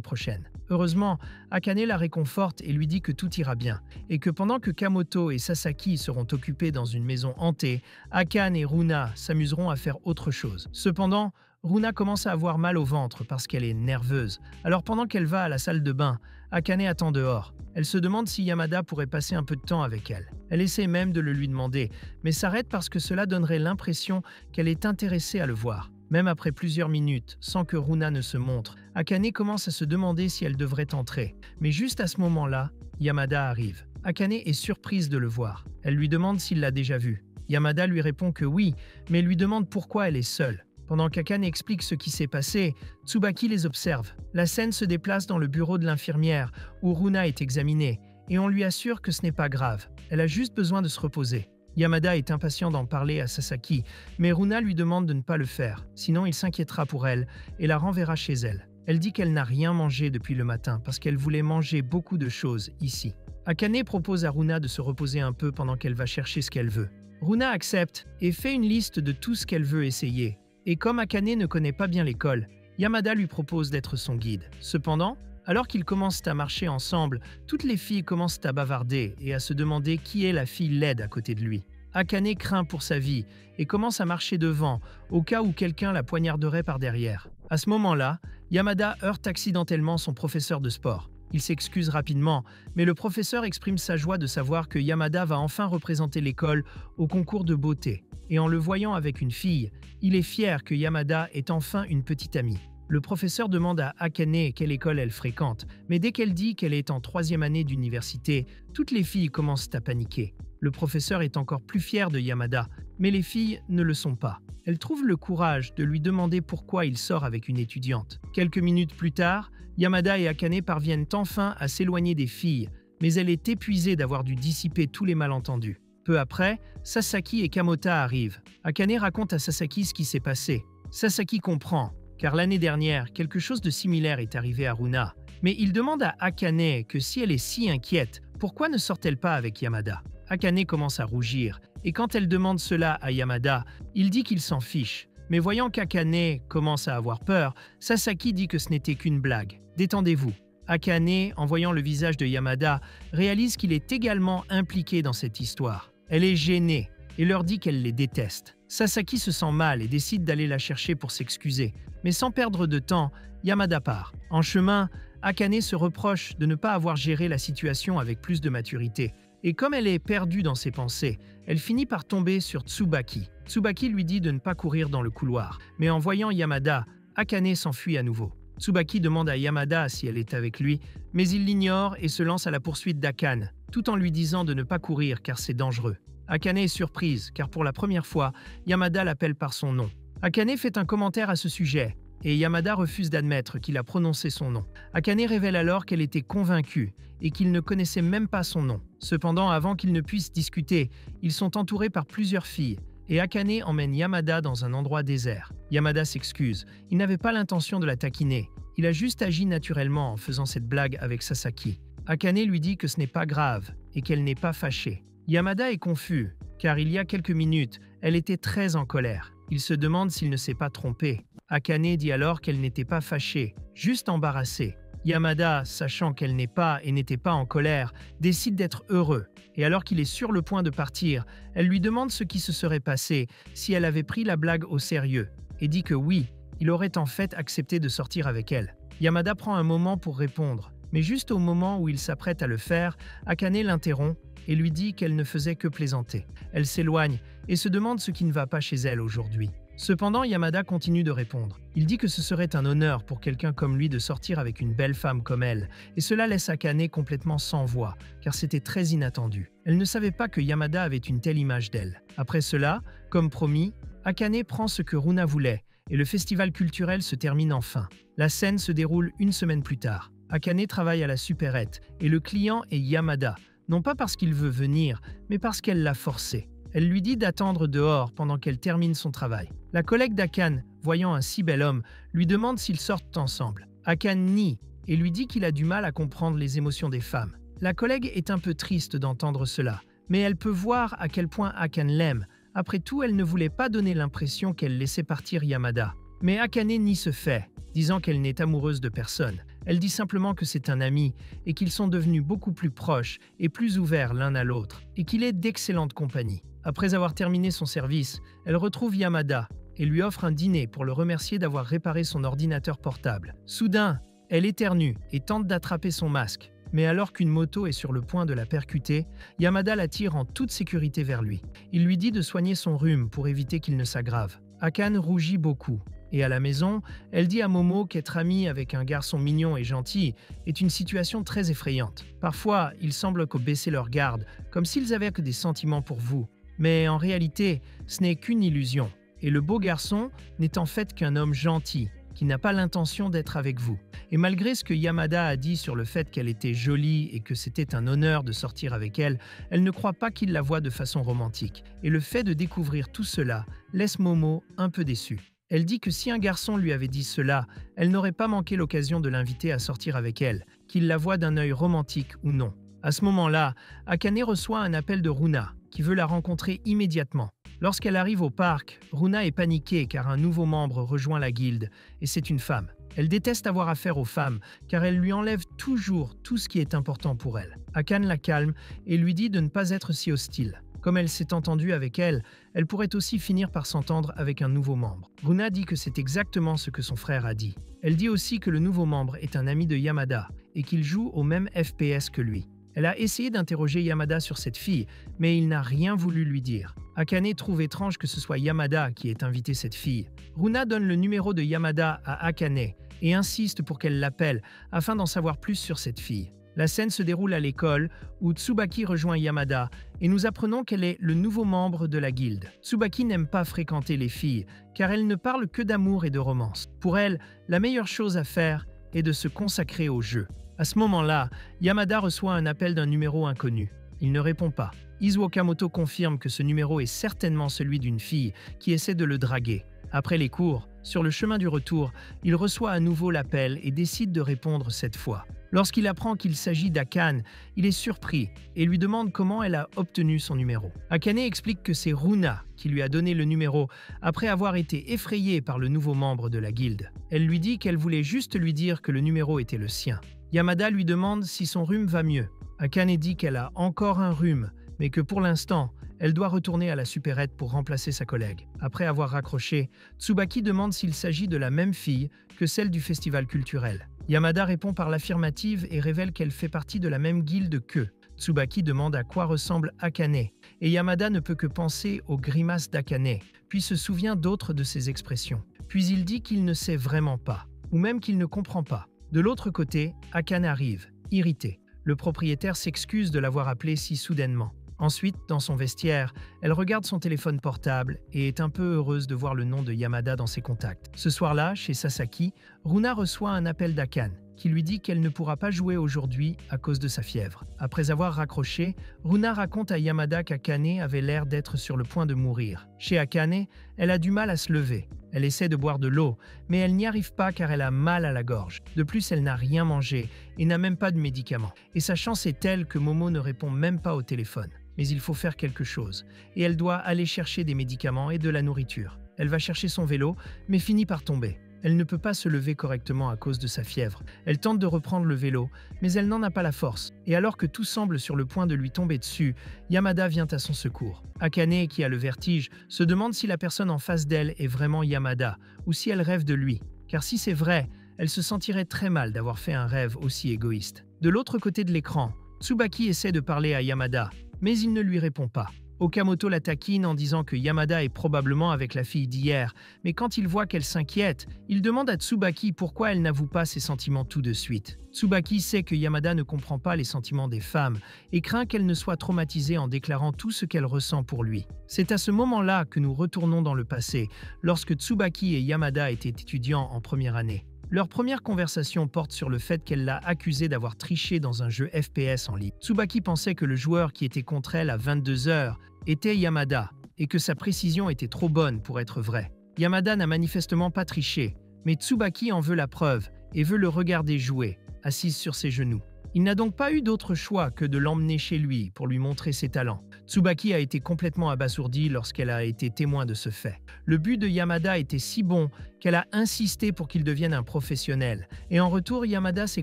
prochaine. Heureusement, Akane la réconforte et lui dit que tout ira bien, et que pendant que Kamoto et Sasaki seront occupés dans une maison hantée, Akane et Runa s'amuseront à faire autre chose. Cependant, Runa commence à avoir mal au ventre parce qu'elle est nerveuse. Alors pendant qu'elle va à la salle de bain, Akane attend dehors. Elle se demande si Yamada pourrait passer un peu de temps avec elle. Elle essaie même de le lui demander, mais s'arrête parce que cela donnerait l'impression qu'elle est intéressée à le voir. Même après plusieurs minutes, sans que Runa ne se montre, Akane commence à se demander si elle devrait entrer. Mais juste à ce moment-là, Yamada arrive. Akane est surprise de le voir. Elle lui demande s'il l'a déjà vu. Yamada lui répond que oui, mais lui demande pourquoi elle est seule. Pendant qu'Akane explique ce qui s'est passé, Tsubaki les observe. La scène se déplace dans le bureau de l'infirmière, où Runa est examinée, et on lui assure que ce n'est pas grave. Elle a juste besoin de se reposer. Yamada est impatient d'en parler à Sasaki, mais Runa lui demande de ne pas le faire, sinon il s'inquiétera pour elle et la renverra chez elle. Elle dit qu'elle n'a rien mangé depuis le matin parce qu'elle voulait manger beaucoup de choses ici. Akane propose à Runa de se reposer un peu pendant qu'elle va chercher ce qu'elle veut. Runa accepte et fait une liste de tout ce qu'elle veut essayer. Et comme Akane ne connaît pas bien l'école, Yamada lui propose d'être son guide. Cependant, alors qu'ils commencent à marcher ensemble, toutes les filles commencent à bavarder et à se demander qui est la fille laide à côté de lui. Akane craint pour sa vie et commence à marcher devant, au cas où quelqu'un la poignarderait par derrière. À ce moment-là, Yamada heurte accidentellement son professeur de sport. Il s'excuse rapidement, mais le professeur exprime sa joie de savoir que Yamada va enfin représenter l'école au concours de beauté. Et en le voyant avec une fille, il est fier que Yamada ait enfin une petite amie. Le professeur demande à Akane quelle école elle fréquente, mais dès qu'elle dit qu'elle est en 3e année d'université, toutes les filles commencent à paniquer. Le professeur est encore plus fier de Yamada, mais les filles ne le sont pas. Elles trouvent le courage de lui demander pourquoi il sort avec une étudiante. Quelques minutes plus tard, Yamada et Akane parviennent enfin à s'éloigner des filles, mais elle est épuisée d'avoir dû dissiper tous les malentendus. Peu après, Sasaki et Kamota arrivent. Akane raconte à Sasaki ce qui s'est passé. Sasaki comprend, car l'année dernière, quelque chose de similaire est arrivé à Runa. Mais il demande à Akane que si elle est si inquiète, pourquoi ne sort-elle pas avec Yamada? Akane commence à rougir, et quand elle demande cela à Yamada, il dit qu'il s'en fiche. Mais voyant qu'Akane commence à avoir peur, Sasaki dit que ce n'était qu'une blague. Détendez-vous. Akane, en voyant le visage de Yamada, réalise qu'il est également impliqué dans cette histoire. Elle est gênée et leur dit qu'elle les déteste. Sasaki se sent mal et décide d'aller la chercher pour s'excuser. Mais sans perdre de temps, Yamada part. En chemin, Akane se reproche de ne pas avoir géré la situation avec plus de maturité. Et comme elle est perdue dans ses pensées, elle finit par tomber sur Tsubaki. Tsubaki lui dit de ne pas courir dans le couloir. Mais en voyant Yamada, Akane s'enfuit à nouveau. Tsubaki demande à Yamada si elle est avec lui, mais il l'ignore et se lance à la poursuite d'Akane, tout en lui disant de ne pas courir car c'est dangereux. Akane est surprise car pour la première fois, Yamada l'appelle par son nom. Akane fait un commentaire à ce sujet et Yamada refuse d'admettre qu'il a prononcé son nom. Akane révèle alors qu'elle était convaincue et qu'il ne connaissait même pas son nom. Cependant, avant qu'ils ne puissent discuter, ils sont entourés par plusieurs filles et Akane emmène Yamada dans un endroit désert. Yamada s'excuse, il n'avait pas l'intention de la taquiner, il a juste agi naturellement en faisant cette blague avec Sasaki. Akane lui dit que ce n'est pas grave et qu'elle n'est pas fâchée. Yamada est confus, car il y a quelques minutes, elle était très en colère. Il se demande s'il ne s'est pas trompé. Akane dit alors qu'elle n'était pas fâchée, juste embarrassée. Yamada, sachant qu'elle n'est pas et n'était pas en colère, décide d'être heureux. Et alors qu'il est sur le point de partir, elle lui demande ce qui se serait passé si elle avait pris la blague au sérieux, et dit que oui, il aurait en fait accepté de sortir avec elle. Yamada prend un moment pour répondre, mais juste au moment où il s'apprête à le faire, Akane l'interrompt et lui dit qu'elle ne faisait que plaisanter. Elle s'éloigne et se demande ce qui ne va pas chez elle aujourd'hui. Cependant, Yamada continue de répondre. Il dit que ce serait un honneur pour quelqu'un comme lui de sortir avec une belle femme comme elle, et cela laisse Akane complètement sans voix, car c'était très inattendu. Elle ne savait pas que Yamada avait une telle image d'elle. Après cela, comme promis, Akane prend ce que Runa voulait, et le festival culturel se termine enfin. La scène se déroule une semaine plus tard. Akane travaille à la supérette, et le client est Yamada, non pas parce qu'il veut venir, mais parce qu'elle l'a forcé. Elle lui dit d'attendre dehors pendant qu'elle termine son travail. La collègue d'Akane, voyant un si bel homme, lui demande s'ils sortent ensemble. Akane nie et lui dit qu'il a du mal à comprendre les émotions des femmes. La collègue est un peu triste d'entendre cela, mais elle peut voir à quel point Akane l'aime. Après tout, elle ne voulait pas donner l'impression qu'elle laissait partir Yamada. Mais Akane nie ce fait, disant qu'elle n'est amoureuse de personne. Elle dit simplement que c'est un ami et qu'ils sont devenus beaucoup plus proches et plus ouverts l'un à l'autre, et qu'il est d'excellente compagnie. Après avoir terminé son service, elle retrouve Yamada et lui offre un dîner pour le remercier d'avoir réparé son ordinateur portable. Soudain, elle éternue et tente d'attraper son masque. Mais alors qu'une moto est sur le point de la percuter, Yamada la tire en toute sécurité vers lui. Il lui dit de soigner son rhume pour éviter qu'il ne s'aggrave. Akane rougit beaucoup Et à la maison, elle dit à Momo qu'être amie avec un garçon mignon et gentil est une situation très effrayante. Parfois, il semble que baisser leur garde, comme s'ils avaient que des sentiments pour vous. Mais en réalité, ce n'est qu'une illusion. Et le beau garçon n'est en fait qu'un homme gentil, qui n'a pas l'intention d'être avec vous. Et malgré ce que Yamada a dit sur le fait qu'elle était jolie et que c'était un honneur de sortir avec elle, elle ne croit pas qu'il la voie de façon romantique. Et le fait de découvrir tout cela laisse Momo un peu déçue. Elle dit que si un garçon lui avait dit cela, elle n'aurait pas manqué l'occasion de l'inviter à sortir avec elle, qu'il la voie d'un œil romantique ou non. À ce moment-là, Akane reçoit un appel de Runa, qui veut la rencontrer immédiatement. Lorsqu'elle arrive au parc, Runa est paniquée car un nouveau membre rejoint la guilde, et c'est une femme. Elle déteste avoir affaire aux femmes, car elles lui enlèvent toujours tout ce qui est important pour elle. Akane la calme et lui dit de ne pas être si hostile. Comme elle s'est entendue avec elle, elle pourrait aussi finir par s'entendre avec un nouveau membre. Runa dit que c'est exactement ce que son frère a dit. Elle dit aussi que le nouveau membre est un ami de Yamada, et qu'il joue au même FPS que lui. Elle a essayé d'interroger Yamada sur cette fille, mais il n'a rien voulu lui dire. Akane trouve étrange que ce soit Yamada qui ait invité cette fille. Runa donne le numéro de Yamada à Akane et insiste pour qu'elle l'appelle afin d'en savoir plus sur cette fille. La scène se déroule à l'école où Tsubaki rejoint Yamada et nous apprenons qu'elle est le nouveau membre de la guilde. Tsubaki n'aime pas fréquenter les filles car elles ne parlent que d'amour et de romance. Pour elle, la meilleure chose à faire est de se consacrer au jeu. À ce moment-là, Yamada reçoit un appel d'un numéro inconnu. Il ne répond pas. Izu Okamoto confirme que ce numéro est certainement celui d'une fille qui essaie de le draguer. Après les cours, sur le chemin du retour, il reçoit à nouveau l'appel et décide de répondre cette fois. Lorsqu'il apprend qu'il s'agit d'Akane, il est surpris et lui demande comment elle a obtenu son numéro. Akane explique que c'est Runa qui lui a donné le numéro après avoir été effrayée par le nouveau membre de la guilde. Elle lui dit qu'elle voulait juste lui dire que le numéro était le sien. Yamada lui demande si son rhume va mieux. Akane dit qu'elle a encore un rhume, mais que pour l'instant, elle doit retourner à la supérette pour remplacer sa collègue. Après avoir raccroché, Tsubaki demande s'il s'agit de la même fille que celle du festival culturel. Yamada répond par l'affirmative et révèle qu'elle fait partie de la même guilde qu'eux. Tsubaki demande à quoi ressemble Akane, et Yamada ne peut que penser aux grimaces d'Akane, puis se souvient d'autres de ses expressions. Puis il dit qu'il ne sait vraiment pas, ou même qu'il ne comprend pas. De l'autre côté, Akane arrive, irrité. Le propriétaire s'excuse de l'avoir appelé si soudainement. Ensuite, dans son vestiaire, elle regarde son téléphone portable et est un peu heureuse de voir le nom de Yamada dans ses contacts. Ce soir-là, chez Sasaki, Runa reçoit un appel d'Akane, qui lui dit qu'elle ne pourra pas jouer aujourd'hui à cause de sa fièvre. Après avoir raccroché, Runa raconte à Yamada qu'Akane avait l'air d'être sur le point de mourir. Chez Akane, elle a du mal à se lever. Elle essaie de boire de l'eau, mais elle n'y arrive pas car elle a mal à la gorge. De plus, elle n'a rien mangé et n'a même pas de médicaments. Et sa chance est telle que Momo ne répond même pas au téléphone. Mais il faut faire quelque chose, et elle doit aller chercher des médicaments et de la nourriture. Elle va chercher son vélo, mais finit par tomber. Elle ne peut pas se lever correctement à cause de sa fièvre. Elle tente de reprendre le vélo, mais elle n'en a pas la force. Et alors que tout semble sur le point de lui tomber dessus, Yamada vient à son secours. Akane, qui a le vertige, se demande si la personne en face d'elle est vraiment Yamada, ou si elle rêve de lui. Car si c'est vrai, elle se sentirait très mal d'avoir fait un rêve aussi égoïste. De l'autre côté de l'écran, Tsubaki essaie de parler à Yamada, mais il ne lui répond pas. Okamoto la taquine en disant que Yamada est probablement avec la fille d'hier, mais quand il voit qu'elle s'inquiète, il demande à Tsubaki pourquoi elle n'avoue pas ses sentiments tout de suite. Tsubaki sait que Yamada ne comprend pas les sentiments des femmes et craint qu'elle ne soit traumatisée en déclarant tout ce qu'elle ressent pour lui. C'est à ce moment-là que nous retournons dans le passé, lorsque Tsubaki et Yamada étaient étudiants en première année. Leur première conversation porte sur le fait qu'elle l'a accusé d'avoir triché dans un jeu FPS en ligne. Tsubaki pensait que le joueur qui était contre elle à 22h était Yamada et que sa précision était trop bonne pour être vraie. Yamada n'a manifestement pas triché, mais Tsubaki en veut la preuve et veut le regarder jouer, assise sur ses genoux. Il n'a donc pas eu d'autre choix que de l'emmener chez lui pour lui montrer ses talents. Tsubaki a été complètement abasourdie lorsqu'elle a été témoin de ce fait. Le but de Yamada était si bon qu'elle a insisté pour qu'il devienne un professionnel. Et en retour, Yamada s'est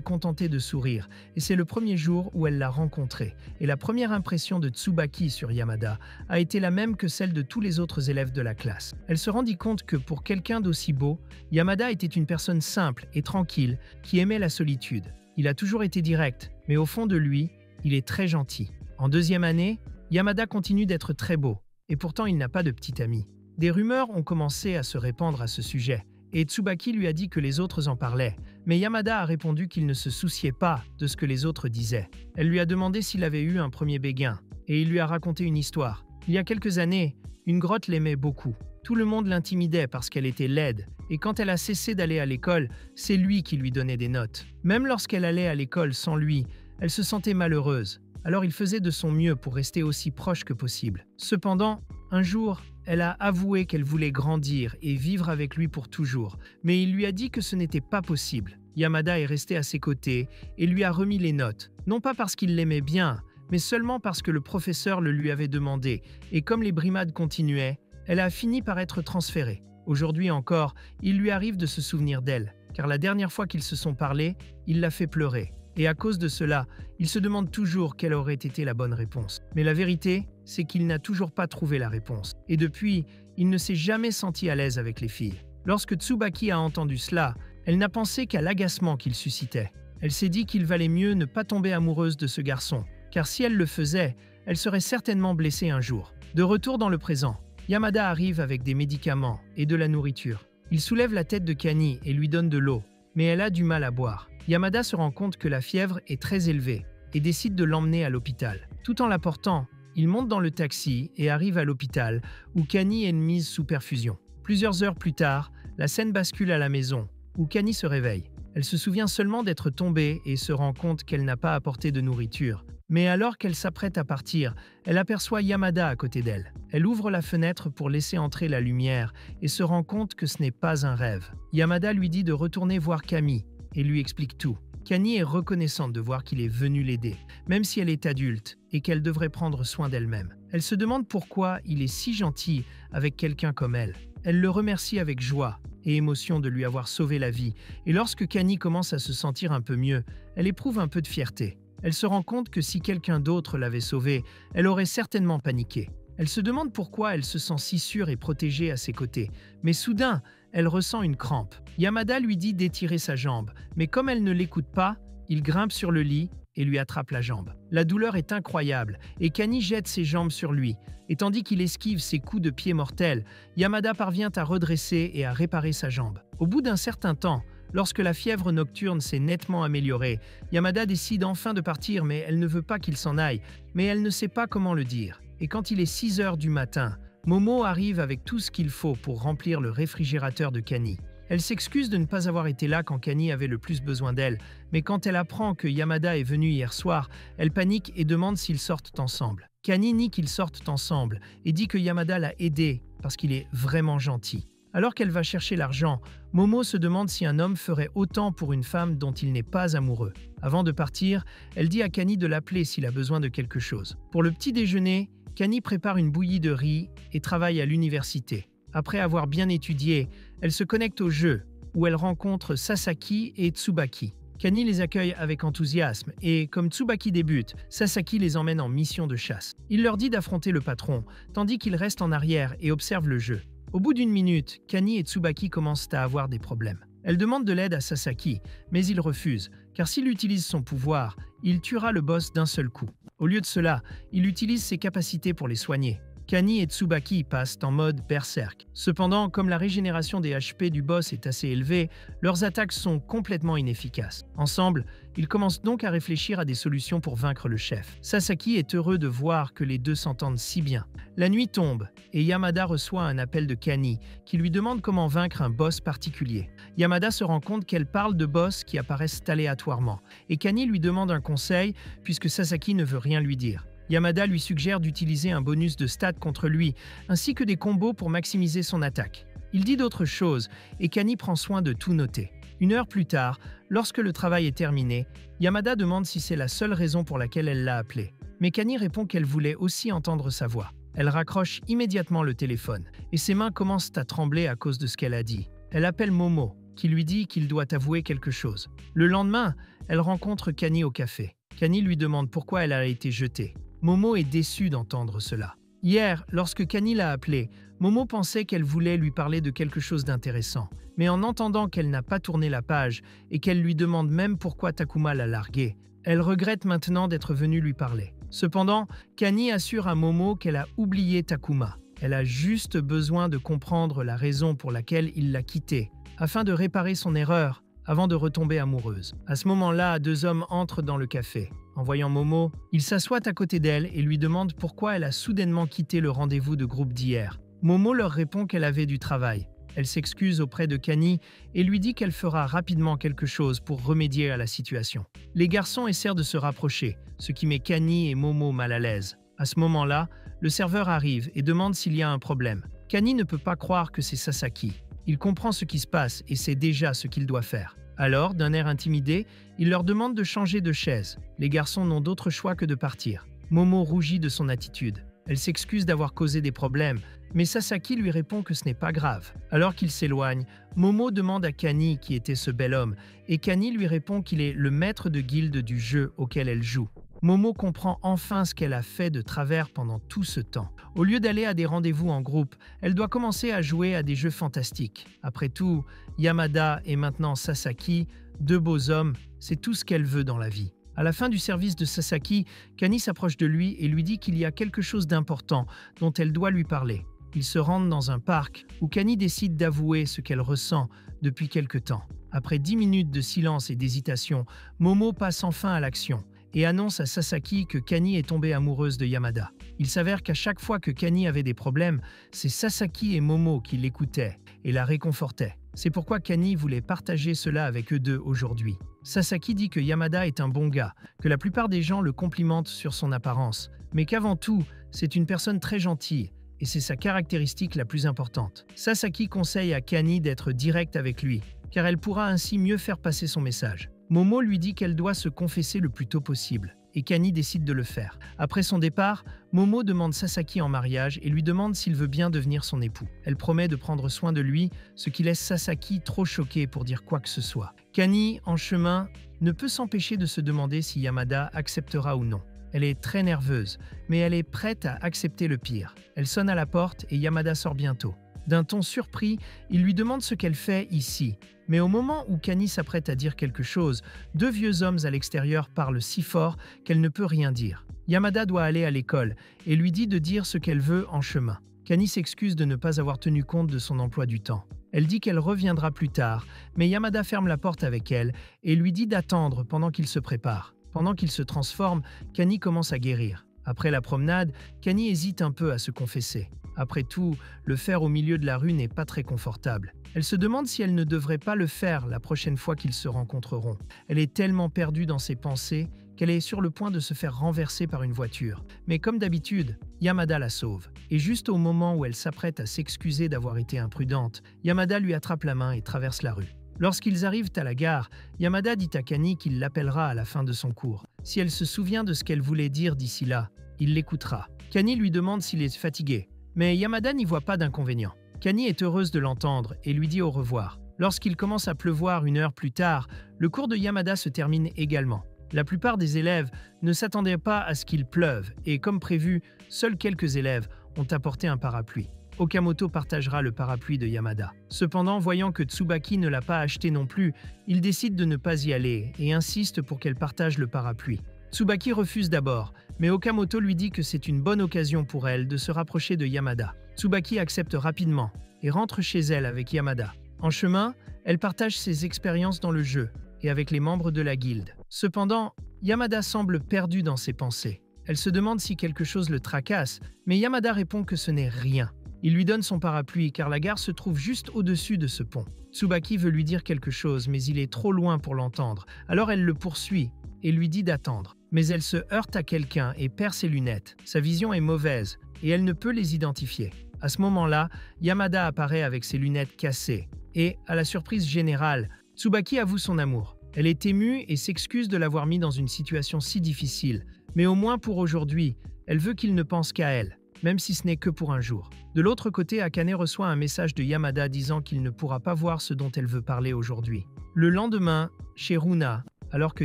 contenté de sourire. Et c'est le premier jour où elle l'a rencontré. Et la première impression de Tsubaki sur Yamada a été la même que celle de tous les autres élèves de la classe. Elle se rendit compte que pour quelqu'un d'aussi beau, Yamada était une personne simple et tranquille qui aimait la solitude. Il a toujours été direct, mais au fond de lui, il est très gentil. En deuxième année, Yamada continue d'être très beau, et pourtant il n'a pas de petit ami. Des rumeurs ont commencé à se répandre à ce sujet, et Tsubaki lui a dit que les autres en parlaient, mais Yamada a répondu qu'il ne se souciait pas de ce que les autres disaient. Elle lui a demandé s'il avait eu un premier béguin, et il lui a raconté une histoire. Il y a quelques années, une grotte l'aimait beaucoup. Tout le monde l'intimidait parce qu'elle était laide, et quand elle a cessé d'aller à l'école, c'est lui qui lui donnait des notes. Même lorsqu'elle allait à l'école sans lui, elle se sentait malheureuse. Alors il faisait de son mieux pour rester aussi proche que possible. Cependant, un jour, elle a avoué qu'elle voulait grandir et vivre avec lui pour toujours, mais il lui a dit que ce n'était pas possible. Yamada est resté à ses côtés et lui a remis les notes, non pas parce qu'il l'aimait bien, mais seulement parce que le professeur le lui avait demandé, et comme les brimades continuaient, elle a fini par être transférée. Aujourd'hui encore, il lui arrive de se souvenir d'elle, car la dernière fois qu'ils se sont parlé, il l'a fait pleurer. Et à cause de cela, il se demande toujours quelle aurait été la bonne réponse. Mais la vérité, c'est qu'il n'a toujours pas trouvé la réponse. Et depuis, il ne s'est jamais senti à l'aise avec les filles. Lorsque Tsubaki a entendu cela, elle n'a pensé qu'à l'agacement qu'il suscitait. Elle s'est dit qu'il valait mieux ne pas tomber amoureuse de ce garçon, car si elle le faisait, elle serait certainement blessée un jour. De retour dans le présent, Yamada arrive avec des médicaments et de la nourriture. Il soulève la tête de Kani et lui donne de l'eau, mais elle a du mal à boire. Yamada se rend compte que la fièvre est très élevée et décide de l'emmener à l'hôpital. Tout en la portant, il monte dans le taxi et arrive à l'hôpital où Kani est mise sous perfusion. Plusieurs heures plus tard, la scène bascule à la maison où Kani se réveille. Elle se souvient seulement d'être tombée et se rend compte qu'elle n'a pas apporté de nourriture. Mais alors qu'elle s'apprête à partir, elle aperçoit Yamada à côté d'elle. Elle ouvre la fenêtre pour laisser entrer la lumière et se rend compte que ce n'est pas un rêve. Yamada lui dit de retourner voir Kami et lui explique tout. Kani est reconnaissante de voir qu'il est venu l'aider, même si elle est adulte et qu'elle devrait prendre soin d'elle-même. Elle se demande pourquoi il est si gentil avec quelqu'un comme elle. Elle le remercie avec joie et émotion de lui avoir sauvé la vie, et lorsque Kani commence à se sentir un peu mieux, elle éprouve un peu de fierté. Elle se rend compte que si quelqu'un d'autre l'avait sauvée, elle aurait certainement paniqué. Elle se demande pourquoi elle se sent si sûre et protégée à ses côtés, mais soudain, elle ressent une crampe. Yamada lui dit d'étirer sa jambe, mais comme elle ne l'écoute pas, il grimpe sur le lit et lui attrape la jambe. La douleur est incroyable et Kani jette ses jambes sur lui, et tandis qu'il esquive ses coups de pied mortels, Yamada parvient à redresser et à réparer sa jambe. Au bout d'un certain temps, lorsque la fièvre nocturne s'est nettement améliorée, Yamada décide enfin de partir, mais elle ne veut pas qu'il s'en aille, mais elle ne sait pas comment le dire. Et quand il est 6 heures du matin, Momo arrive avec tout ce qu'il faut pour remplir le réfrigérateur de Kani. Elle s'excuse de ne pas avoir été là quand Kani avait le plus besoin d'elle, mais quand elle apprend que Yamada est venu hier soir, elle panique et demande s'ils sortent ensemble. Kani nie qu'ils sortent ensemble et dit que Yamada l'a aidé parce qu'il est vraiment gentil. Alors qu'elle va chercher l'argent, Momo se demande si un homme ferait autant pour une femme dont il n'est pas amoureux. Avant de partir, elle dit à Kani de l'appeler s'il a besoin de quelque chose. Pour le petit déjeuner, Kani prépare une bouillie de riz et travaille à l'université. Après avoir bien étudié, elle se connecte au jeu, où elle rencontre Sasaki et Tsubaki. Kani les accueille avec enthousiasme et, comme Tsubaki débute, Sasaki les emmène en mission de chasse. Il leur dit d'affronter le patron, tandis qu'il reste en arrière et observe le jeu. Au bout d'une minute, Kani et Tsubaki commencent à avoir des problèmes. Elle demande de l'aide à Sasaki, mais il refuse, car s'il utilise son pouvoir, il tuera le boss d'un seul coup. Au lieu de cela, il utilise ses capacités pour les soigner. Kani et Tsubaki passent en mode berserk. Cependant, comme la régénération des HP du boss est assez élevée, leurs attaques sont complètement inefficaces. Ensemble, ils commencent donc à réfléchir à des solutions pour vaincre le chef. Sasaki est heureux de voir que les deux s'entendent si bien. La nuit tombe et Yamada reçoit un appel de Kani qui lui demande comment vaincre un boss particulier. Yamada se rend compte qu'elle parle de boss qui apparaissent aléatoirement et Kani lui demande un conseil puisque Sasaki ne veut rien lui dire. Yamada lui suggère d'utiliser un bonus de stats contre lui, ainsi que des combos pour maximiser son attaque. Il dit d'autres choses, et Kani prend soin de tout noter. Une heure plus tard, lorsque le travail est terminé, Yamada demande si c'est la seule raison pour laquelle elle l'a appelé. Mais Kani répond qu'elle voulait aussi entendre sa voix. Elle raccroche immédiatement le téléphone, et ses mains commencent à trembler à cause de ce qu'elle a dit. Elle appelle Momo, qui lui dit qu'il doit avouer quelque chose. Le lendemain, elle rencontre Kani au café. Kani lui demande pourquoi elle a été jetée. Momo est déçue d'entendre cela. Hier, lorsque Kani l'a appelée, Momo pensait qu'elle voulait lui parler de quelque chose d'intéressant. Mais en entendant qu'elle n'a pas tourné la page et qu'elle lui demande même pourquoi Takuma l'a larguée, elle regrette maintenant d'être venue lui parler. Cependant, Kani assure à Momo qu'elle a oublié Takuma. Elle a juste besoin de comprendre la raison pour laquelle il l'a quittée, afin de réparer son erreur avant de retomber amoureuse. À ce moment-là, deux hommes entrent dans le café. En voyant Momo, ils s'assoient à côté d'elle et lui demandent pourquoi elle a soudainement quitté le rendez-vous de groupe d'hier. Momo leur répond qu'elle avait du travail. Elle s'excuse auprès de Kani et lui dit qu'elle fera rapidement quelque chose pour remédier à la situation. Les garçons essaient de se rapprocher, ce qui met Kani et Momo mal à l'aise. À ce moment-là, le serveur arrive et demande s'il y a un problème. Kani ne peut pas croire que c'est Sasaki. Il comprend ce qui se passe et sait déjà ce qu'il doit faire. Alors, d'un air intimidé, il leur demande de changer de chaise. Les garçons n'ont d'autre choix que de partir. Momo rougit de son attitude. Elle s'excuse d'avoir causé des problèmes, mais Sasaki lui répond que ce n'est pas grave. Alors qu'il s'éloigne, Momo demande à Kani qui était ce bel homme, et Kani lui répond qu'il est le maître de guilde du jeu auquel elle joue. Momo comprend enfin ce qu'elle a fait de travers pendant tout ce temps. Au lieu d'aller à des rendez-vous en groupe, elle doit commencer à jouer à des jeux fantastiques. Après tout, Yamada et maintenant Sasaki, deux beaux hommes, c'est tout ce qu'elle veut dans la vie. À la fin du service de Sasaki, Kani s'approche de lui et lui dit qu'il y a quelque chose d'important dont elle doit lui parler. Ils se rendent dans un parc où Kani décide d'avouer ce qu'elle ressent depuis quelque temps. Après 10 minutes de silence et d'hésitation, Momo passe enfin à l'action et annonce à Sasaki que Kani est tombée amoureuse de Yamada. Il s'avère qu'à chaque fois que Kani avait des problèmes, c'est Sasaki et Momo qui l'écoutaient et la réconfortaient. C'est pourquoi Kani voulait partager cela avec eux deux aujourd'hui. Sasaki dit que Yamada est un bon gars, que la plupart des gens le complimentent sur son apparence, mais qu'avant tout, c'est une personne très gentille, et c'est sa caractéristique la plus importante. Sasaki conseille à Kani d'être directe avec lui, car elle pourra ainsi mieux faire passer son message. Momo lui dit qu'elle doit se confesser le plus tôt possible, et Kani décide de le faire. Après son départ, Momo demande Sasaki en mariage et lui demande s'il veut bien devenir son époux. Elle promet de prendre soin de lui, ce qui laisse Sasaki trop choqué pour dire quoi que ce soit. Kani, en chemin, ne peut s'empêcher de se demander si Yamada acceptera ou non. Elle est très nerveuse, mais elle est prête à accepter le pire. Elle sonne à la porte et Yamada sort bientôt. D'un ton surpris, il lui demande ce qu'elle fait ici. Mais au moment où Kani s'apprête à dire quelque chose, deux vieux hommes à l'extérieur parlent si fort qu'elle ne peut rien dire. Yamada doit aller à l'école et lui dit de dire ce qu'elle veut en chemin. Kani s'excuse de ne pas avoir tenu compte de son emploi du temps. Elle dit qu'elle reviendra plus tard, mais Yamada ferme la porte avec elle et lui dit d'attendre pendant qu'il se prépare. Pendant qu'il se transforme, Kani commence à guérir. Après la promenade, Kani hésite un peu à se confesser. Après tout, le faire au milieu de la rue n'est pas très confortable. Elle se demande si elle ne devrait pas le faire la prochaine fois qu'ils se rencontreront. Elle est tellement perdue dans ses pensées qu'elle est sur le point de se faire renverser par une voiture. Mais comme d'habitude, Yamada la sauve. Et juste au moment où elle s'apprête à s'excuser d'avoir été imprudente, Yamada lui attrape la main et traverse la rue. Lorsqu'ils arrivent à la gare, Yamada dit à Kani qu'il l'appellera à la fin de son cours. Si elle se souvient de ce qu'elle voulait dire d'ici là, il l'écoutera. Kani lui demande s'il est fatigué, mais Yamada n'y voit pas d'inconvénient. Kani est heureuse de l'entendre et lui dit au revoir. Lorsqu'il commence à pleuvoir une heure plus tard, le cours de Yamada se termine également. La plupart des élèves ne s'attendaient pas à ce qu'il pleuve et comme prévu, seuls quelques élèves ont apporté un parapluie. Okamoto partagera le parapluie de Yamada. Cependant, voyant que Tsubaki ne l'a pas acheté non plus, il décide de ne pas y aller et insiste pour qu'elle partage le parapluie. Tsubaki refuse d'abord, mais Okamoto lui dit que c'est une bonne occasion pour elle de se rapprocher de Yamada. Tsubaki accepte rapidement et rentre chez elle avec Yamada. En chemin, elle partage ses expériences dans le jeu et avec les membres de la guilde. Cependant, Yamada semble perdu dans ses pensées. Elle se demande si quelque chose le tracasse, mais Yamada répond que ce n'est rien. Il lui donne son parapluie car la gare se trouve juste au-dessus de ce pont. Tsubaki veut lui dire quelque chose, mais il est trop loin pour l'entendre. Alors elle le poursuit et lui dit d'attendre. Mais elle se heurte à quelqu'un et perd ses lunettes. Sa vision est mauvaise et elle ne peut les identifier. À ce moment-là, Yamada apparaît avec ses lunettes cassées. Et, à la surprise générale, Tsubaki avoue son amour. Elle est émue et s'excuse de l'avoir mis dans une situation si difficile. Mais au moins pour aujourd'hui, elle veut qu'il ne pense qu'à elle, même si ce n'est que pour un jour. De l'autre côté, Akane reçoit un message de Yamada disant qu'il ne pourra pas voir ce dont elle veut parler aujourd'hui. Le lendemain, chez Runa, alors que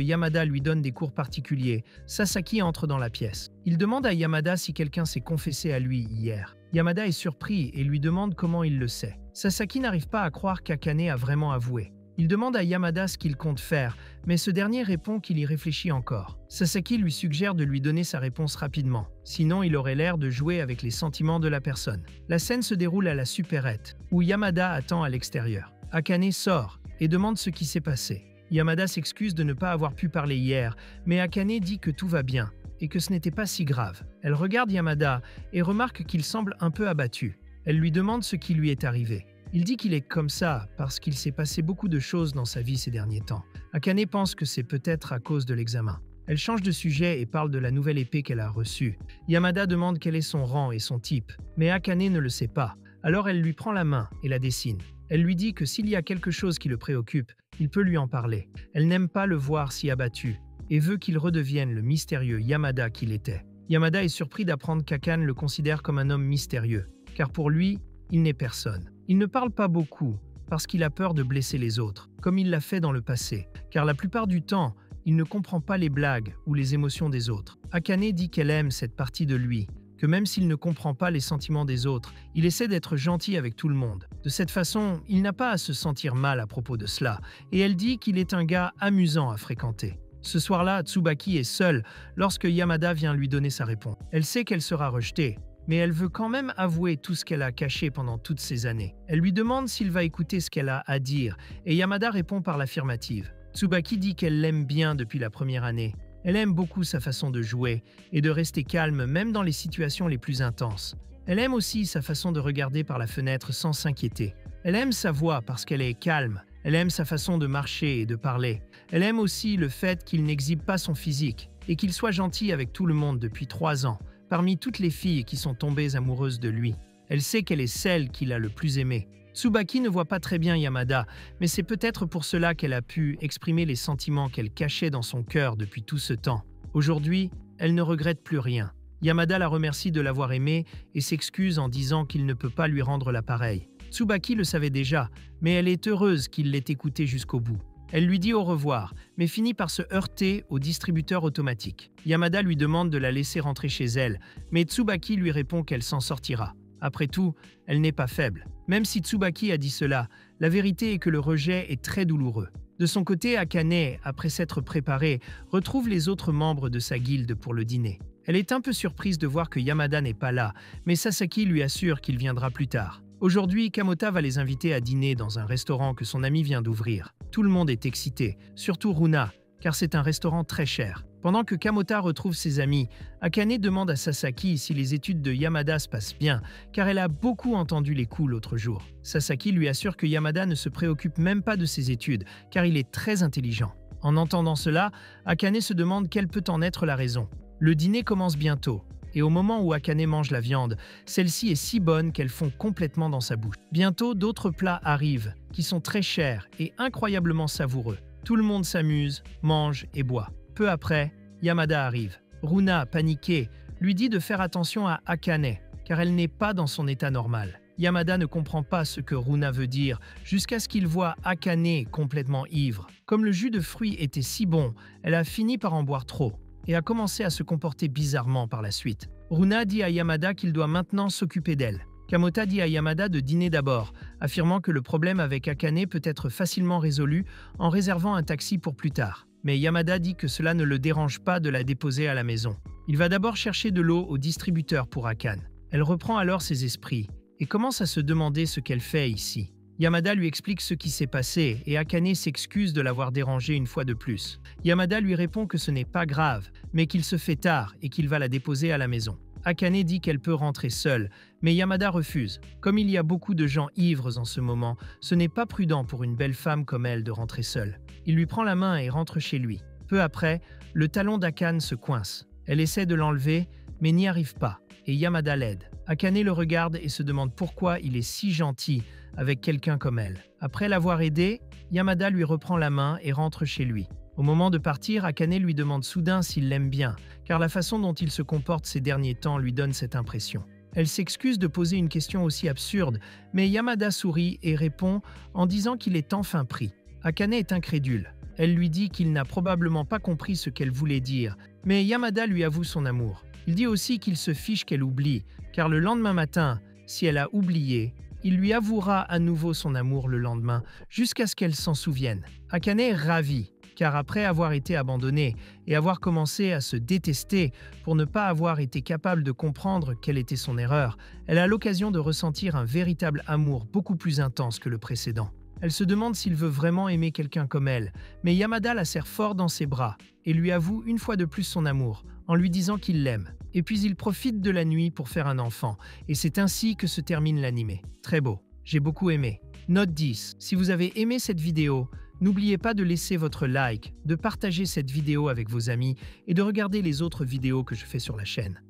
Yamada lui donne des cours particuliers, Sasaki entre dans la pièce. Il demande à Yamada si quelqu'un s'est confessé à lui hier. Yamada est surpris et lui demande comment il le sait. Sasaki n'arrive pas à croire qu'Akane a vraiment avoué. Il demande à Yamada ce qu'il compte faire, mais ce dernier répond qu'il y réfléchit encore. Sasaki lui suggère de lui donner sa réponse rapidement, sinon il aurait l'air de jouer avec les sentiments de la personne. La scène se déroule à la supérette, où Yamada attend à l'extérieur. Akane sort et demande ce qui s'est passé. Yamada s'excuse de ne pas avoir pu parler hier, mais Akane dit que tout va bien et que ce n'était pas si grave. Elle regarde Yamada et remarque qu'il semble un peu abattu. Elle lui demande ce qui lui est arrivé. Il dit qu'il est comme ça parce qu'il s'est passé beaucoup de choses dans sa vie ces derniers temps. Akane pense que c'est peut-être à cause de l'examen. Elle change de sujet et parle de la nouvelle épée qu'elle a reçue. Yamada demande quel est son rang et son type, mais Akane ne le sait pas. Alors elle lui prend la main et la dessine. Elle lui dit que s'il y a quelque chose qui le préoccupe, il peut lui en parler. Elle n'aime pas le voir si abattu et veut qu'il redevienne le mystérieux Yamada qu'il était. Yamada est surpris d'apprendre qu'Akane le considère comme un homme mystérieux, car pour lui, il n'est personne. Il ne parle pas beaucoup parce qu'il a peur de blesser les autres, comme il l'a fait dans le passé, car la plupart du temps, il ne comprend pas les blagues ou les émotions des autres. Akane dit qu'elle aime cette partie de lui, que même s'il ne comprend pas les sentiments des autres, il essaie d'être gentil avec tout le monde. De cette façon, il n'a pas à se sentir mal à propos de cela, et elle dit qu'il est un gars amusant à fréquenter. Ce soir-là, Tsubaki est seule lorsque Yamada vient lui donner sa réponse. Elle sait qu'elle sera rejetée, mais elle veut quand même avouer tout ce qu'elle a caché pendant toutes ces années. Elle lui demande s'il va écouter ce qu'elle a à dire, et Yamada répond par l'affirmative. Tsubaki dit qu'elle l'aime bien depuis la première année. Elle aime beaucoup sa façon de jouer et de rester calme même dans les situations les plus intenses. Elle aime aussi sa façon de regarder par la fenêtre sans s'inquiéter. Elle aime sa voix parce qu'elle est calme. Elle aime sa façon de marcher et de parler. Elle aime aussi le fait qu'il n'exhibe pas son physique et qu'il soit gentil avec tout le monde depuis 3 ans, parmi toutes les filles qui sont tombées amoureuses de lui. Elle sait qu'elle est celle qu'il a le plus aimée. Tsubaki ne voit pas très bien Yamada, mais c'est peut-être pour cela qu'elle a pu exprimer les sentiments qu'elle cachait dans son cœur depuis tout ce temps. Aujourd'hui, elle ne regrette plus rien. Yamada la remercie de l'avoir aimée et s'excuse en disant qu'il ne peut pas lui rendre l'appareil. Tsubaki le savait déjà, mais elle est heureuse qu'il l'ait écouté jusqu'au bout. Elle lui dit au revoir, mais finit par se heurter au distributeur automatique. Yamada lui demande de la laisser rentrer chez elle, mais Tsubaki lui répond qu'elle s'en sortira. Après tout, elle n'est pas faible. Même si Tsubaki a dit cela, la vérité est que le rejet est très douloureux. De son côté, Akane, après s'être préparée, retrouve les autres membres de sa guilde pour le dîner. Elle est un peu surprise de voir que Yamada n'est pas là, mais Sasaki lui assure qu'il viendra plus tard. Aujourd'hui, Kamota va les inviter à dîner dans un restaurant que son ami vient d'ouvrir. Tout le monde est excité, surtout Runa, car c'est un restaurant très cher. Pendant que Kamota retrouve ses amis, Akane demande à Sasaki si les études de Yamada se passent bien, car elle a beaucoup entendu les coups l'autre jour. Sasaki lui assure que Yamada ne se préoccupe même pas de ses études, car il est très intelligent. En entendant cela, Akane se demande quelle peut en être la raison. Le dîner commence bientôt, et au moment où Akane mange la viande, celle-ci est si bonne qu'elle fond complètement dans sa bouche. Bientôt, d'autres plats arrivent, qui sont très chers et incroyablement savoureux. Tout le monde s'amuse, mange et boit. Peu après, Yamada arrive. Runa, paniquée, lui dit de faire attention à Akane, car elle n'est pas dans son état normal. Yamada ne comprend pas ce que Runa veut dire, jusqu'à ce qu'il voit Akane complètement ivre. Comme le jus de fruits était si bon, elle a fini par en boire trop, et a commencé à se comporter bizarrement par la suite. Runa dit à Yamada qu'il doit maintenant s'occuper d'elle. Kamota dit à Yamada de dîner d'abord, affirmant que le problème avec Akane peut être facilement résolu en réservant un taxi pour plus tard. Mais Yamada dit que cela ne le dérange pas de la déposer à la maison. Il va d'abord chercher de l'eau au distributeur pour Akane. Elle reprend alors ses esprits et commence à se demander ce qu'elle fait ici. Yamada lui explique ce qui s'est passé et Akane s'excuse de l'avoir dérangé une fois de plus. Yamada lui répond que ce n'est pas grave, mais qu'il se fait tard et qu'il va la déposer à la maison. Akane dit qu'elle peut rentrer seule, mais Yamada refuse. Comme il y a beaucoup de gens ivres en ce moment, ce n'est pas prudent pour une belle femme comme elle de rentrer seule. Il lui prend la main et rentre chez lui. Peu après, le talon d'Akane se coince. Elle essaie de l'enlever, mais n'y arrive pas, et Yamada l'aide. Akane le regarde et se demande pourquoi il est si gentil avec quelqu'un comme elle. Après l'avoir aidé, Yamada lui reprend la main et rentre chez lui. Au moment de partir, Akane lui demande soudain s'il l'aime bien, car la façon dont il se comporte ces derniers temps lui donne cette impression. Elle s'excuse de poser une question aussi absurde, mais Yamada sourit et répond en disant qu'il est enfin pris. Akane est incrédule. Elle lui dit qu'il n'a probablement pas compris ce qu'elle voulait dire, mais Yamada lui avoue son amour. Il dit aussi qu'il se fiche qu'elle oublie, car le lendemain matin, si elle a oublié, Il lui avouera à nouveau son amour le lendemain, jusqu'à ce qu'elle s'en souvienne. Akane est ravie, car après avoir été abandonnée et avoir commencé à se détester pour ne pas avoir été capable de comprendre quelle était son erreur, elle a l'occasion de ressentir un véritable amour beaucoup plus intense que le précédent. Elle se demande s'il veut vraiment aimer quelqu'un comme elle, mais Yamada la serre fort dans ses bras et lui avoue une fois de plus son amour, en lui disant qu'il l'aime. Et puis il profite de la nuit pour faire un enfant, et c'est ainsi que se termine l'anime. Très beau, j'ai beaucoup aimé. Note 10. Si vous avez aimé cette vidéo, n'oubliez pas de laisser votre like, de partager cette vidéo avec vos amis et de regarder les autres vidéos que je fais sur la chaîne.